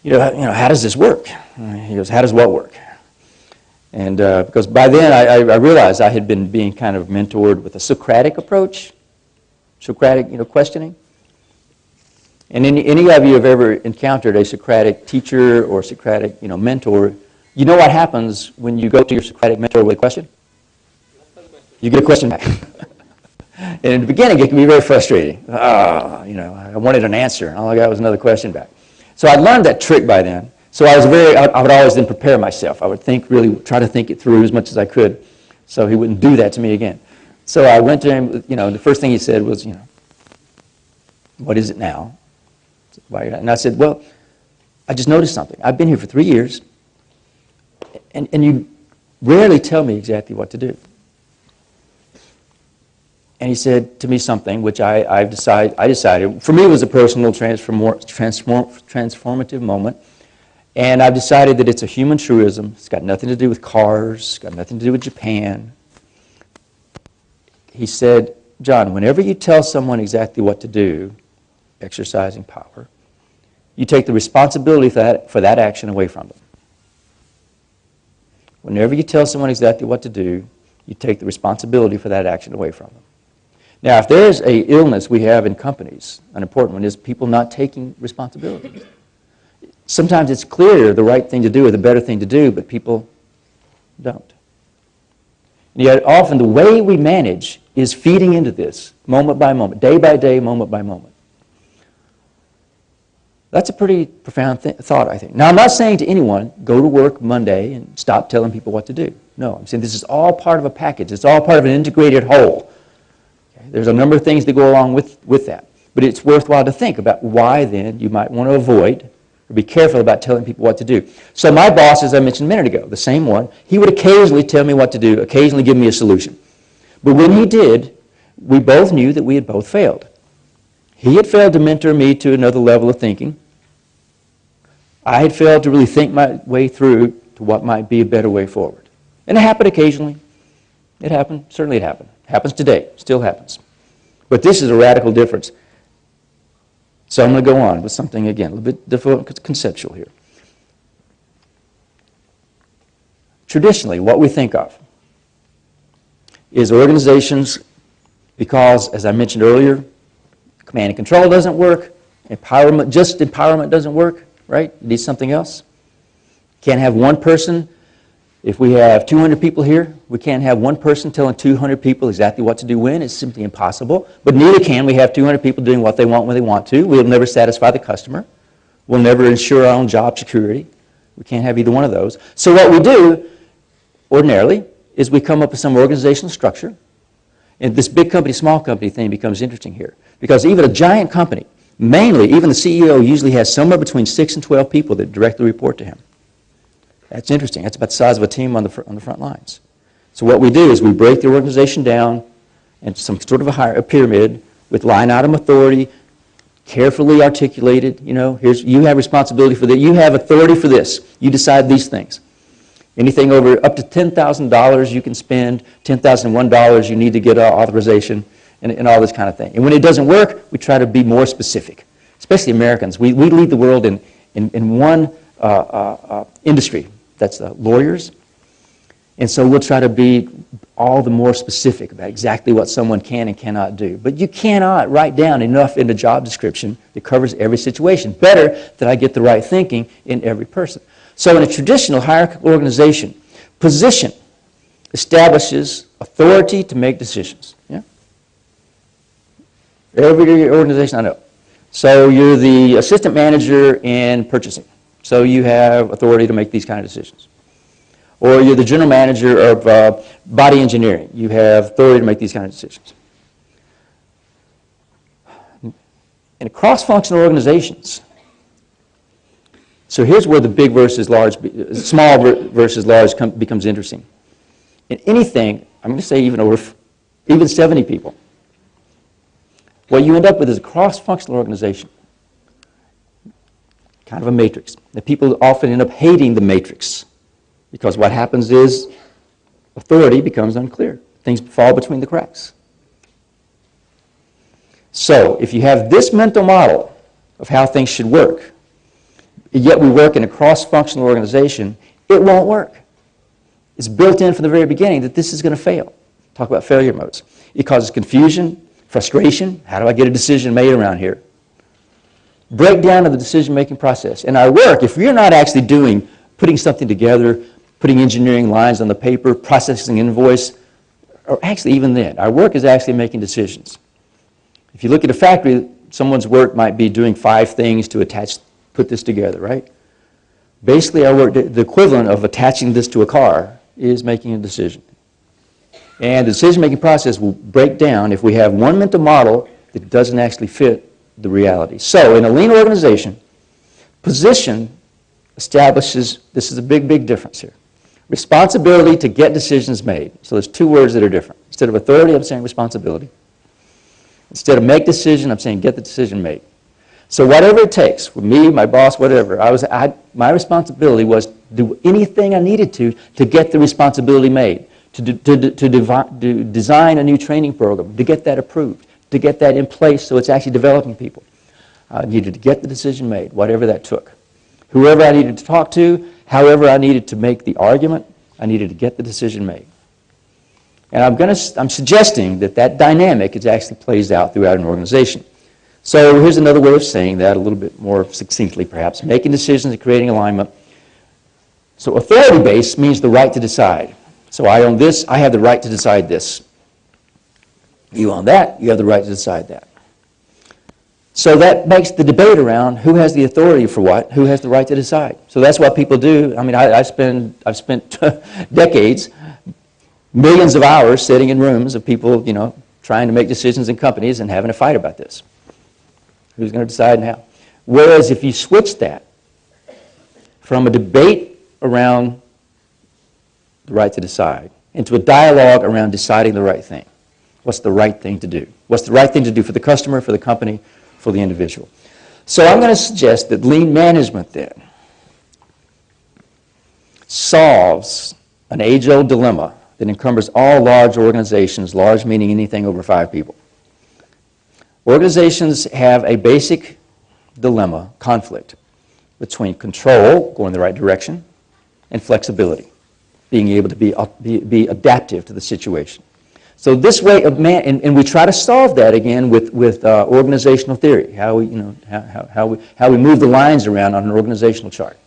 how does this work? He goes, how does what work? And because by then I realized I had been being kind of mentored with a Socratic approach, Socratic, questioning. And any of you have ever encountered a Socratic teacher or Socratic, mentor, you know what happens when you go to your Socratic mentor with a question? You get a question back. And in the beginning, it can be very frustrating. I wanted an answer, and all I got was another question back. So I learned that trick by then. So I would always then prepare myself. I would try to think it through as much as I could so he wouldn't do that to me again. So I went to him, the first thing he said was, what is it now? And I said, well, I just noticed something. I've been here for 3 years, and you rarely tell me exactly what to do. And he said to me something which I decided, for me it was a personal transformative moment. And I've decided that it's a human truism. It's got nothing to do with cars. It's got nothing to do with Japan. He said, John, whenever you tell someone exactly what to do, exercising power, you take the responsibility for that action away from them. Whenever you tell someone exactly what to do, you take the responsibility for that action away from them. Now, if there's an illness we have in companies, an important one is people not taking responsibility. Sometimes it's clear the right thing to do or the better thing to do, but people don't. And yet often the way we manage is feeding into this, moment by moment, day by day, moment by moment. That's a pretty profound thought, I think. Now, I'm not saying to anyone, go to work Monday and stop telling people what to do. No, I'm saying this is all part of a package. It's all part of an integrated whole. Okay? There's a number of things that go along with that. But it's worthwhile to think about why, then, you might want to avoid or be careful about telling people what to do. So my boss, as I mentioned a minute ago, the same one, he would occasionally tell me what to do, occasionally give me a solution. But when he did, we both knew that we had both failed. He had failed to mentor me to another level of thinking. I had failed to really think my way through to what might be a better way forward. And it happened occasionally. It happened. Certainly it happened. It happens today. Still happens. But this is a radical difference. So I'm going to go on with something, again, a little bit difficult, conceptual here. Traditionally, what we think of is organizations, because, as I mentioned earlier, command and control doesn't work, just empowerment doesn't work, right? You need something else. Can't have one person. If we have 200 people here, we can't have one person telling 200 people exactly what to do when. It's simply impossible. But neither can we have 200 people doing what they want when they want to. We'll never satisfy the customer. We'll never ensure our own job security. We can't have either one of those. So what we do, ordinarily, is we come up with some organizational structure. And this big company, small company thing becomes interesting here. Because even a giant company, mainly, even the CEO usually has somewhere between 6 and 12 people that directly report to him. That's interesting. That's about the size of a team on the front lines. So what we do is we break the organization down into some sort of a pyramid with line item authority, carefully articulated. You know, you have responsibility for that. You have authority for this. You decide these things. Anything over up to $10,000 you can spend, $10,001 you need to get authorization, and all this kind of thing. And when it doesn't work, we try to be more specific, especially Americans. We lead the world in one industry. That's lawyers. And so we'll try to be all the more specific about exactly what someone can and cannot do. But you cannot write down enough in the job description that covers every situation. Better that I get the right thinking in every person. So in a traditional hierarchical organization, position establishes authority to make decisions. Yeah? Every organization I know. So you're the assistant manager in purchasing. So you have authority to make these kind of decisions. Or you're the general manager of body engineering. You have authority to make these kind of decisions. In cross-functional organizations, so here's where the big versus large, small versus large becomes interesting. In anything, I'm going to say even 70 people, what you end up with is a cross-functional organization. Kind of a matrix. The people often end up hating the matrix because what happens is authority becomes unclear. Things fall between the cracks. So if you have this mental model of how things should work, yet we work in a cross-functional organization, it won't work. It's built in from the very beginning that this is going to fail. Talk about failure modes. It causes confusion, frustration. How do I get a decision made around here? Breakdown of the decision-making process. In our work, if we're not actually putting something together, putting engineering lines on the paper, processing invoice, or actually even then, our work is actually making decisions. If you look at a factory, someone's work might be doing 5 things to put this together, right? Basically, our work, the equivalent of attaching this to a car is making a decision. And the decision-making process will break down if we have one mental model that doesn't actually fit the reality. So in a lean organization, position establishes, this is a big, big difference here, responsibility to get decisions made. So there's 2 words that are different. Instead of authority, I'm saying responsibility. Instead of make decision, I'm saying get the decision made. So whatever it takes, with me, my boss, whatever, my responsibility was to do anything I needed to get the responsibility made, to design a new training program, to get that approved, to get that in place so it's actually developing people. I needed to get the decision made, whatever that took. Whoever I needed to talk to, however I needed to make the argument, I needed to get the decision made. And I'm suggesting that dynamic actually plays out throughout an organization. So here's another way of saying that a little bit more succinctly, perhaps. Making decisions and creating alignment. So authority-based means the right to decide. So I own this, I have the right to decide this. You own that, you have the right to decide that. So that makes the debate around who has the authority for what, who has the right to decide. So that's what people do. I mean, I've spent decades, millions of hours sitting in rooms of people, trying to make decisions in companies and having a fight about this. Who's going to decide and how? Whereas if you switch that from a debate around the right to decide into a dialogue around deciding the right thing, what's the right thing to do? What's the right thing to do for the customer, for the company, for the individual? So I'm going to suggest that lean management then solves an age-old dilemma that encumbers all large organizations, large meaning anything over 5 people. Organizations have a basic dilemma, conflict, between control, going the right direction, and flexibility, being able to be adaptive to the situation. So this way of and we try to solve that again with organizational theory, how we move the lines around on an organizational chart.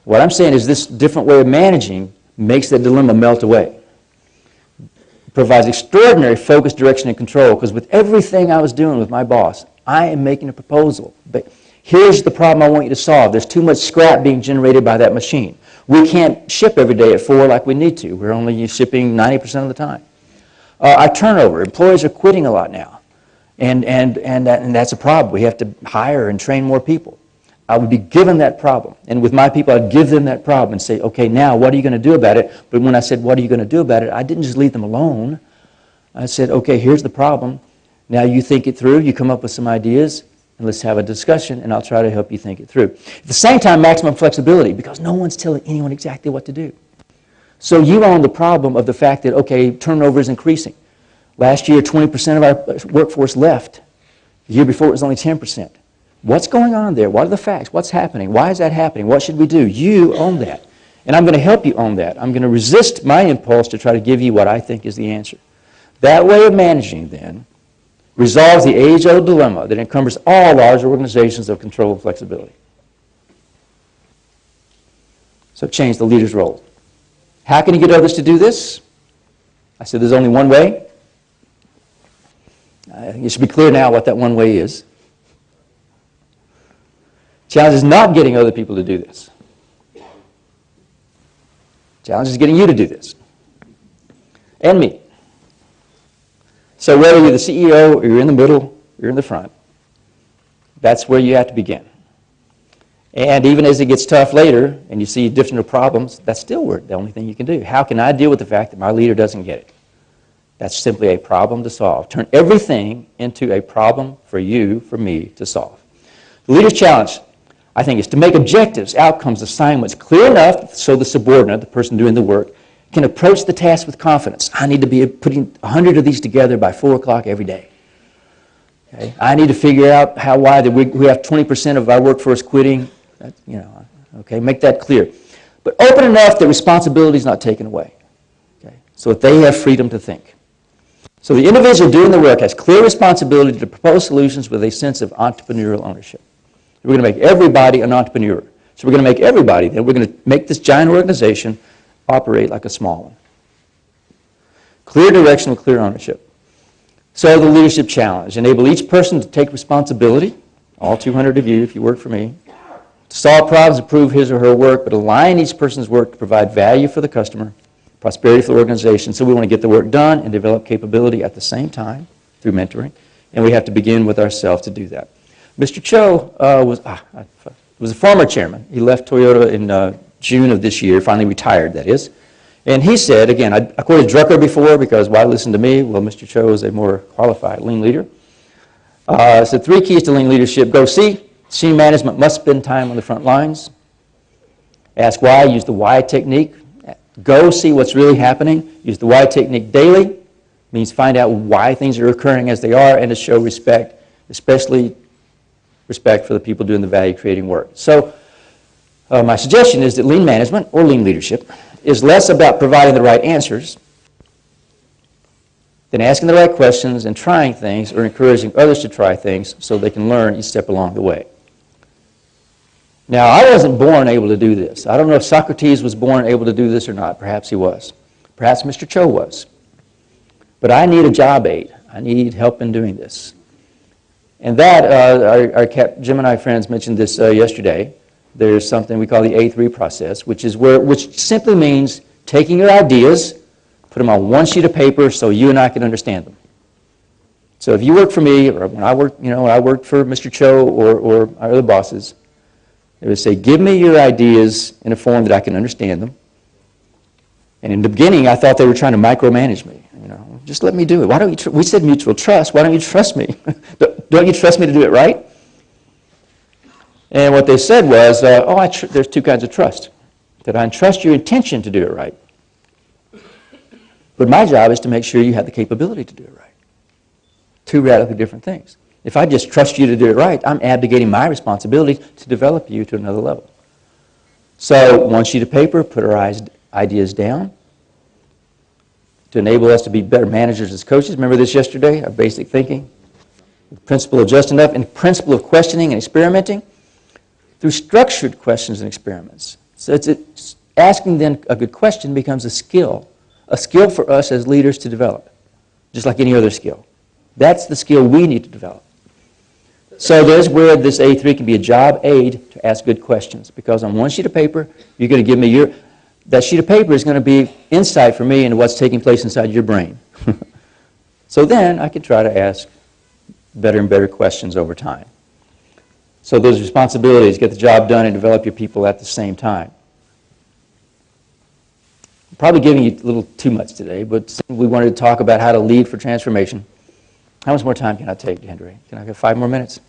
What I'm saying is this different way of managing makes that dilemma melt away. Provides extraordinary focus, direction, and control, because with everything I was doing with my boss, I am making a proposal. But here's the problem I want you to solve. There's too much scrap being generated by that machine. We can't ship every day at 4 like we need to. We're only shipping 90% of the time. Our turnover, employees are quitting a lot now. And that's a problem. We have to hire and train more people. I would be given that problem. And with my people, I'd give them that problem and say, okay, now what are you going to do about it? But when I said, what are you going to do about it, I didn't just leave them alone. I said, okay, here's the problem. Now you think it through, you come up with some ideas, and let's have a discussion, and I'll try to help you think it through. At the same time, maximum flexibility, because no one's telling anyone exactly what to do. So you own the problem of the fact that, okay, turnover is increasing. Last year, 20% of our workforce left. The year before, it was only 10%. What's going on there? What are the facts? What's happening? Why is that happening? What should we do? You own that. And I'm going to help you own that. I'm going to resist my impulse to try to give you what I think is the answer. That way of managing, then, resolves the age-old dilemma that encumbers all large organizations of control and flexibility. So change the leader's role. How can you get others to do this? I said there's only one way. I think it should be clear now what that one way is. Challenge is not getting other people to do this. Challenge is getting you to do this. And me. So whether you're the CEO or you're in the middle, or you're in the front, that's where you have to begin. And even as it gets tough later and you see different problems, that's still the only thing you can do. How can I deal with the fact that my leader doesn't get it? That's simply a problem to solve. Turn everything into a problem for you, for me to solve. The leader's challenge, I think, is to make objectives, outcomes, assignments clear enough so the subordinate, the person doing the work, can approach the task with confidence. I need to be putting 100 of these together by 4 o'clock every day. Okay? I need to figure out why we have 20% of our workforce quitting. Okay, make that clear. But open enough that responsibility is not taken away. Okay? So that they have freedom to think. So the individual doing the work has clear responsibility to propose solutions with a sense of entrepreneurial ownership. We're going to make everybody an entrepreneur. So we're going to make everybody, then we're going to make this giant organization operate like a small one. Clear direction with clear ownership. So the leadership challenge, enable each person to take responsibility, all 200 of you if you work for me, to solve problems, improve his or her work, but align each person's work to provide value for the customer, prosperity for the organization. So we want to get the work done and develop capability at the same time through mentoring, and we have to begin with ourselves to do that. Mr. Cho was a former chairman. He left Toyota in June of this year, finally retired, that is. And he said, again, I quoted Drucker before because why listen to me? Well, Mr. Cho is a more qualified lean leader. So 3 keys to lean leadership. Go see. Senior management must spend time on the front lines. Ask why. Use the why technique. Go see what's really happening. Use the why technique daily. Means find out why things are occurring as they are and to show respect, especially respect for the people doing the value-creating work. So my suggestion is that lean management, or lean leadership, is less about providing the right answers than asking the right questions and trying things or encouraging others to try things so they can learn each step along the way. Now, I wasn't born able to do this. I don't know if Socrates was born able to do this or not. Perhaps he was. Perhaps Mr. Cho was. But I need a job aid. I need help in doing this. And that, our Gemini friends mentioned this yesterday. There's something we call the A3 process, which simply means taking your ideas, put them on one sheet of paper so you and I can understand them. So if you work for me, or when I worked for Mr. Cho or our other bosses, they would say, give me your ideas in a form that I can understand them. And in the beginning, I thought they were trying to micromanage me. Just let me do it. Why don't you? We said mutual trust. Why don't you trust me? Don't you trust me to do it right? And what they said was, there's 2 kinds of trust. That I trust your intention to do it right. But my job is to make sure you have the capability to do it right. 2 radically different things. If I just trust you to do it right, I'm abdicating my responsibility to develop you to another level. So one sheet of paper, put our ideas down to enable us to be better managers as coaches. Remember this yesterday, our basic thinking? The principle of just enough and the principle of questioning and experimenting through structured questions and experiments. So it's asking then a good question becomes a skill for us as leaders to develop, just like any other skill. That's the skill we need to develop. So there's where this A3 can be a job aid to ask good questions, because on one sheet of paper, you're going to give me that sheet of paper is going to be insight for me into what's taking place inside your brain. So then I can try to ask better and better questions over time. So those responsibilities, get the job done and develop your people at the same time. I'm probably giving you a little too much today, but we wanted to talk about how to lead for transformation. How much more time can I take, Henry? Can I get 5 more minutes?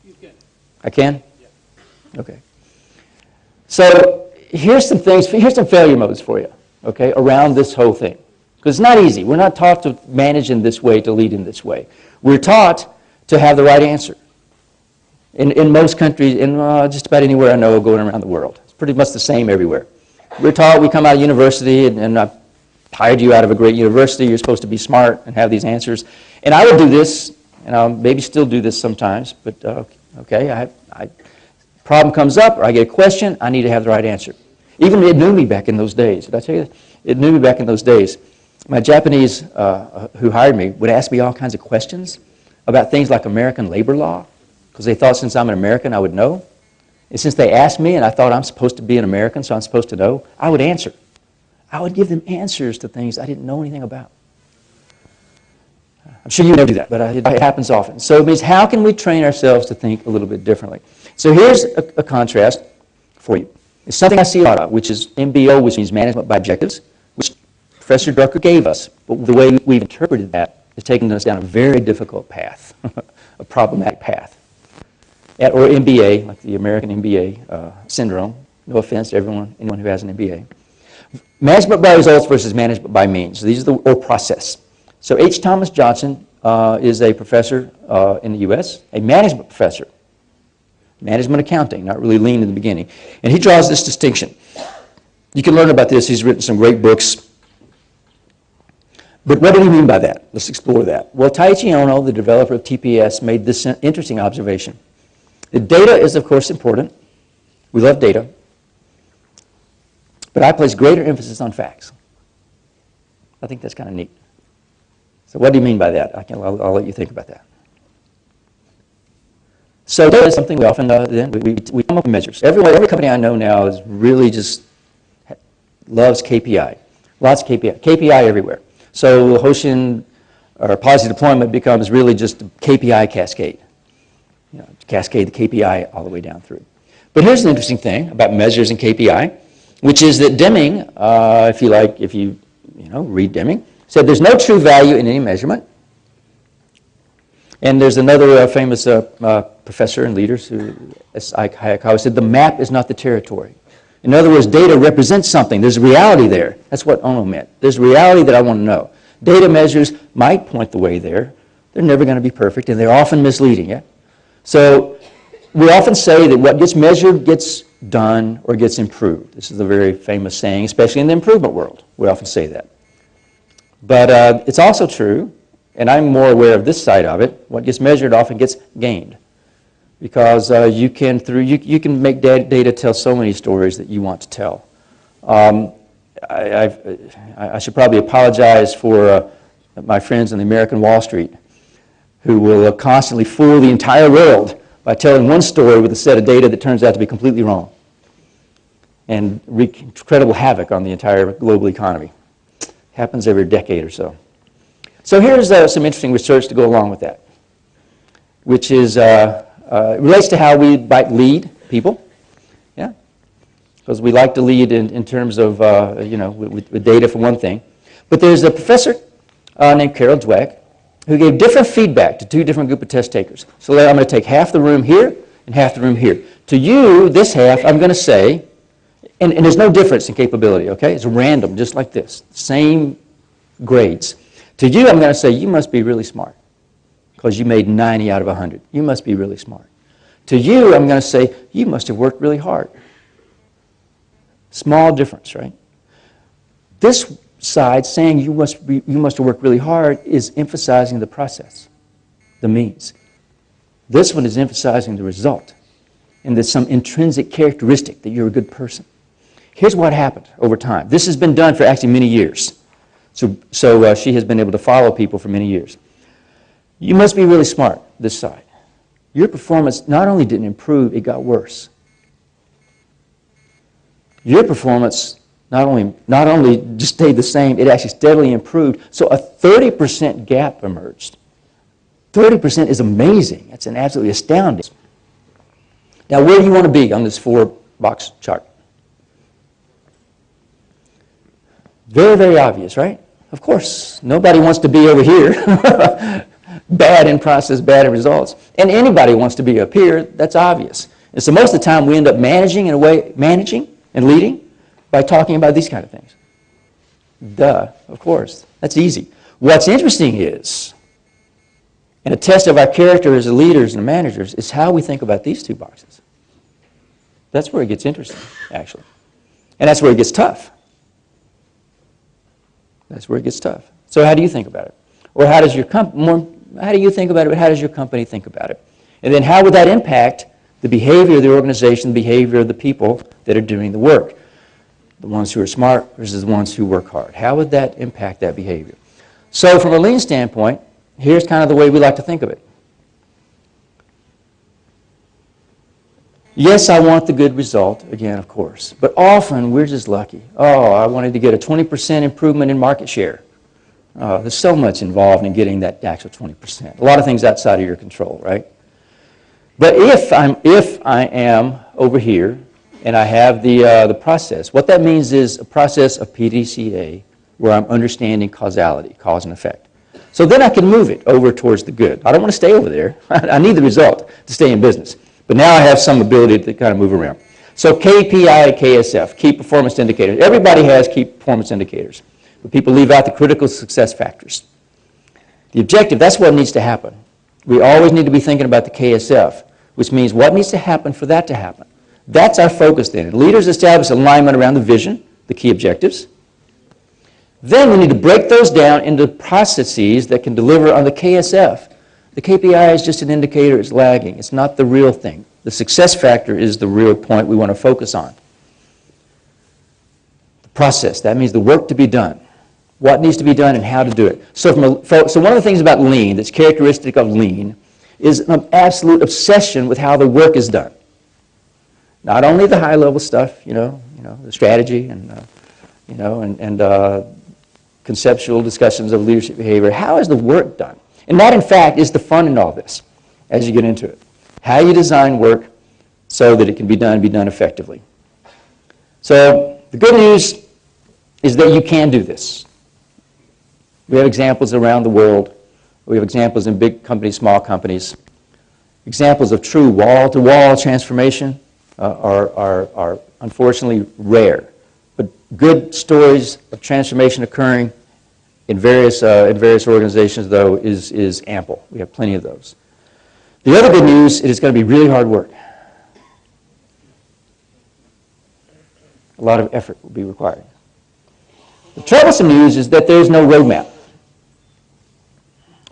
You can. I can? Yeah. Okay. So here's some failure modes for you, okay, around this whole thing. Because it's not easy. We're not taught to manage in this way, to lead in this way. We're taught to have the right answer. In most countries, in just about anywhere I know going around the world. It's pretty much the same everywhere. We're taught, we come out of university, and I've hired you out of a great university, you're supposed to be smart and have these answers. And I would do this, and I'll maybe still do this sometimes, but okay, problem comes up, or I get a question, I need to have the right answer. Even it knew me back in those days. Did I tell you that? It knew me back in those days. My Japanese who hired me would ask me all kinds of questions about things like American labor law, because they thought since I'm an American I would know. And since they asked me and I thought I'm supposed to be an American, so I'm supposed to know, I would answer. I would give them answers to things I didn't know anything about. I'm sure you never do that, but it happens often. So it means how can we train ourselves to think a little bit differently? So here's a contrast for you. It's something I see a lot of, which is MBO, which means management by objectives, which Professor Drucker gave us. But the way we've interpreted that is taking us down a very difficult path, a problematic path. Or MBA, like the American MBA syndrome. No offense to anyone who has an MBA. Management by results versus management by means. These are or process. So H. Thomas Johnson is a professor in the U.S., a management professor. Management accounting, not really lean in the beginning. And he draws this distinction. You can learn about this. He's written some great books. But what do we mean by that? Let's explore that. Well, Taiichi Ohno, the developer of TPS, made this interesting observation. The data is, of course, important. We love data. But I place greater emphasis on facts. I think that's kind of neat. So what do you mean by that? I'll let you think about that. So that is something we often then we come up with measures. Every company I know now is really just loves KPI. Lots of KPI. KPI everywhere. So Hoshin or policy deployment becomes really just a KPI cascade. You know, cascade the KPI all the way down through. But here's an interesting thing about measures and KPI, which is that Deming, if you read Deming, said there's no true value in any measurement. And there's another famous professor and leaders who, Hayakawa, said the map is not the territory. In other words, data represents something. There's a reality there. That's what Ohno meant. There's a reality that I want to know. Data measures might point the way there. They're never going to be perfect, and they're often misleading. Yeah? So we often say that what gets measured gets done or gets improved. This is a very famous saying, especially in the improvement world. We often say that. But it's also true, and I'm more aware of this side of it, what gets measured often gets gained. Because you can make data tell so many stories that you want to tell. I should probably apologize for my friends on the American Wall Street who will constantly fool the entire world by telling one story with a set of data that turns out to be completely wrong and wreak incredible havoc on the entire global economy. Happens every decade or so. So here's some interesting research to go along with that, which is it relates to how we might lead people, yeah, because we like to lead in terms of with data for one thing. But there's a professor named Carol Dweck who gave different feedback to two different group of test takers. So I'm going to take half the room here and half the room here. To you, this half, I'm going to say, and there's no difference in capability, okay? It's random, just like this, same grades. To you, I'm going to say, you must be really smart. because you made 90 out of 100. You must be really smart. To you, I'm going to say, you must have worked really hard. Small difference, right? This side, saying you must have worked really hard, is emphasizing the process, the means. This one is emphasizing the result, and there's some intrinsic characteristic that you're a good person. Here's what happened over time. This has been done for actually many years. So she has been able to follow people for many years. You must be really smart, this side. Your performance not only didn't improve, it got worse. Your performance not only just stayed the same, it actually steadily improved. So a 30% gap emerged. 30% is amazing. That's an absolutely astounding. Now, where do you want to be on this 4-box chart? Very, very obvious, right? Of course, nobody wants to be over here. Bad in process, bad in results. And anybody wants to be up here, that's obvious. And so most of the time we end up managing and leading by talking about these kind of things. Duh, of course. That's easy. What's interesting is, and a test of our character as leaders and managers, is how we think about these 2 boxes. That's where it gets interesting, actually. And that's where it gets tough. That's where it gets tough. So how do you think about it? Or how does your how do you think about it, but how does your company think about it? And then how would that impact the behavior of the organization, the behavior of the people that are doing the work? The ones who are smart versus the ones who work hard. How would that impact that behavior? So from a lean standpoint, here's kind of the way we like to think of it. Yes, I want the good result, again, of course. But often, we're just lucky. Oh, I wanted to get a 20% improvement in market share. There's so much involved in getting that actual 20%. A lot of things outside of your control, right? But if I am over here and I have the process, what that means is a process of PDCA where I'm understanding causality, cause and effect. So then I can move it over towards the good. I don't want to stay over there. I need the result to stay in business. But now I have some ability to kind of move around. So KPI, KSF, key performance indicators. Everybody has key performance indicators. But people leave out the critical success factors. The objective, that's what needs to happen. We always need to be thinking about the KSF, which means what needs to happen for that to happen. That's our focus then. Leaders establish alignment around the vision, the key objectives. Then we need to break those down into processes that can deliver on the KSF. The KPI is just an indicator, it's lagging. It's not the real thing. The success factor is the real point we want to focus on. The process, that means the work to be done. What needs to be done and how to do it. So one of the things about lean that's characteristic of lean is an absolute obsession with how the work is done. Not only the high-level stuff, the strategy and conceptual discussions of leadership behavior. How is the work done? And that, in fact, is the fun in all this as you get into it. How you design work so that it can be done effectively. So the good news is that you can do this. We have examples around the world. We have examples in big companies, small companies. Examples of true wall-to-wall transformation are unfortunately rare. But good stories of transformation occurring in various organizations, though, is ample. We have plenty of those. The other good news is it's going to be really hard work. A lot of effort will be required. The troublesome news is that there's no roadmap.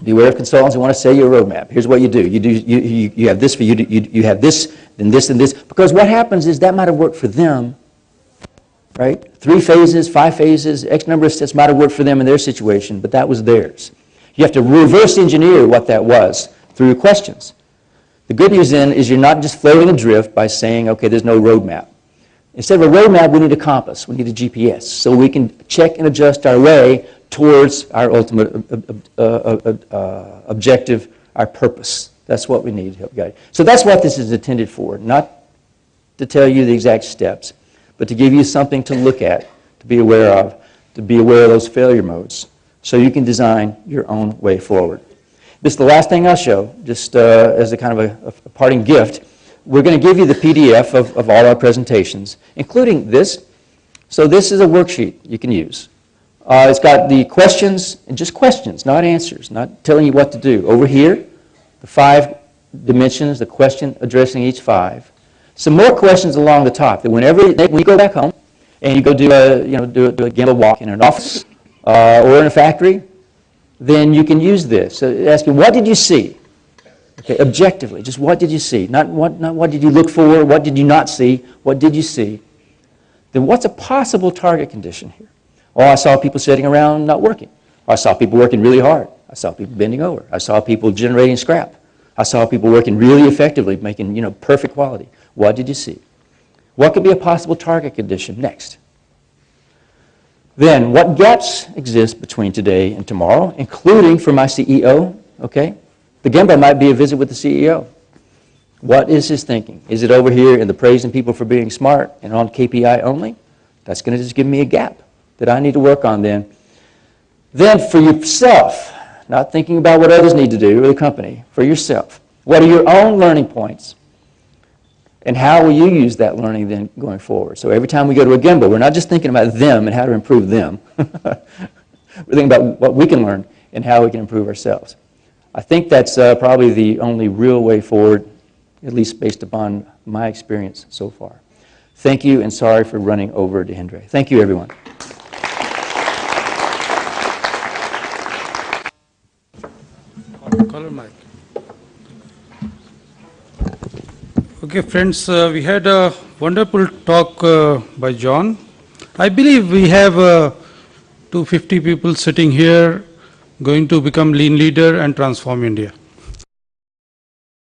Beware of consultants who want to sell you a roadmap. Here's what you do. You have this for you. You have this, then this, and this. Because what happens is that might have worked for them, right? 3 phases, 5 phases, X number of steps might have worked for them in their situation, but that was theirs. You have to reverse engineer what that was through your questions. The good news then is you're not just floating adrift by saying, okay, there's no roadmap. Instead of a roadmap, we need a compass. We need a GPS so we can check and adjust our way towards our ultimate objective, our purpose. That's what we need to help guide. So that's what this is intended for, not to tell you the exact steps, but to give you something to look at, to be aware of those failure modes, so you can design your own way forward. This is the last thing I'll show, just as a kind of a parting gift. We're going to give you the PDF of all our presentations, including this. So this is a worksheet you can use. It's got the questions, and just questions, not answers, not telling you what to do. Over here, the 5 dimensions, the question addressing each 5. Some more questions along the top that whenever you go back home and you go do a Gemba walk in an office or in a factory, then you can use this. So ask you, what did you see? Okay, objectively, just what did you see? Not what did you look for, what did you not see, what did you see? Then what's a possible target condition here? Oh, I saw people sitting around not working. I saw people working really hard. I saw people bending over. I saw people generating scrap. I saw people working really effectively, making perfect quality. What did you see? What could be a possible target condition next? Then, what gaps exist between today and tomorrow, including for my CEO? Okay, the Gemba might be a visit with the CEO. What is his thinking? Is it over here in the praising people for being smart and on KPI only? That's going to just give me a gap that I need to work on then. Then for yourself, not thinking about what others need to do or the company, for yourself, what are your own learning points? And how will you use that learning then going forward? So every time we go to a Gemba, we're not just thinking about them and how to improve them. We're thinking about what we can learn and how we can improve ourselves. I think that's probably the only real way forward, at least based upon my experience so far. Thank you, and sorry for running over to Hendre. Thank you, everyone. Color mic. Okay, friends, we had a wonderful talk by John. I believe we have 250 people sitting here going to become lean leader and transform India.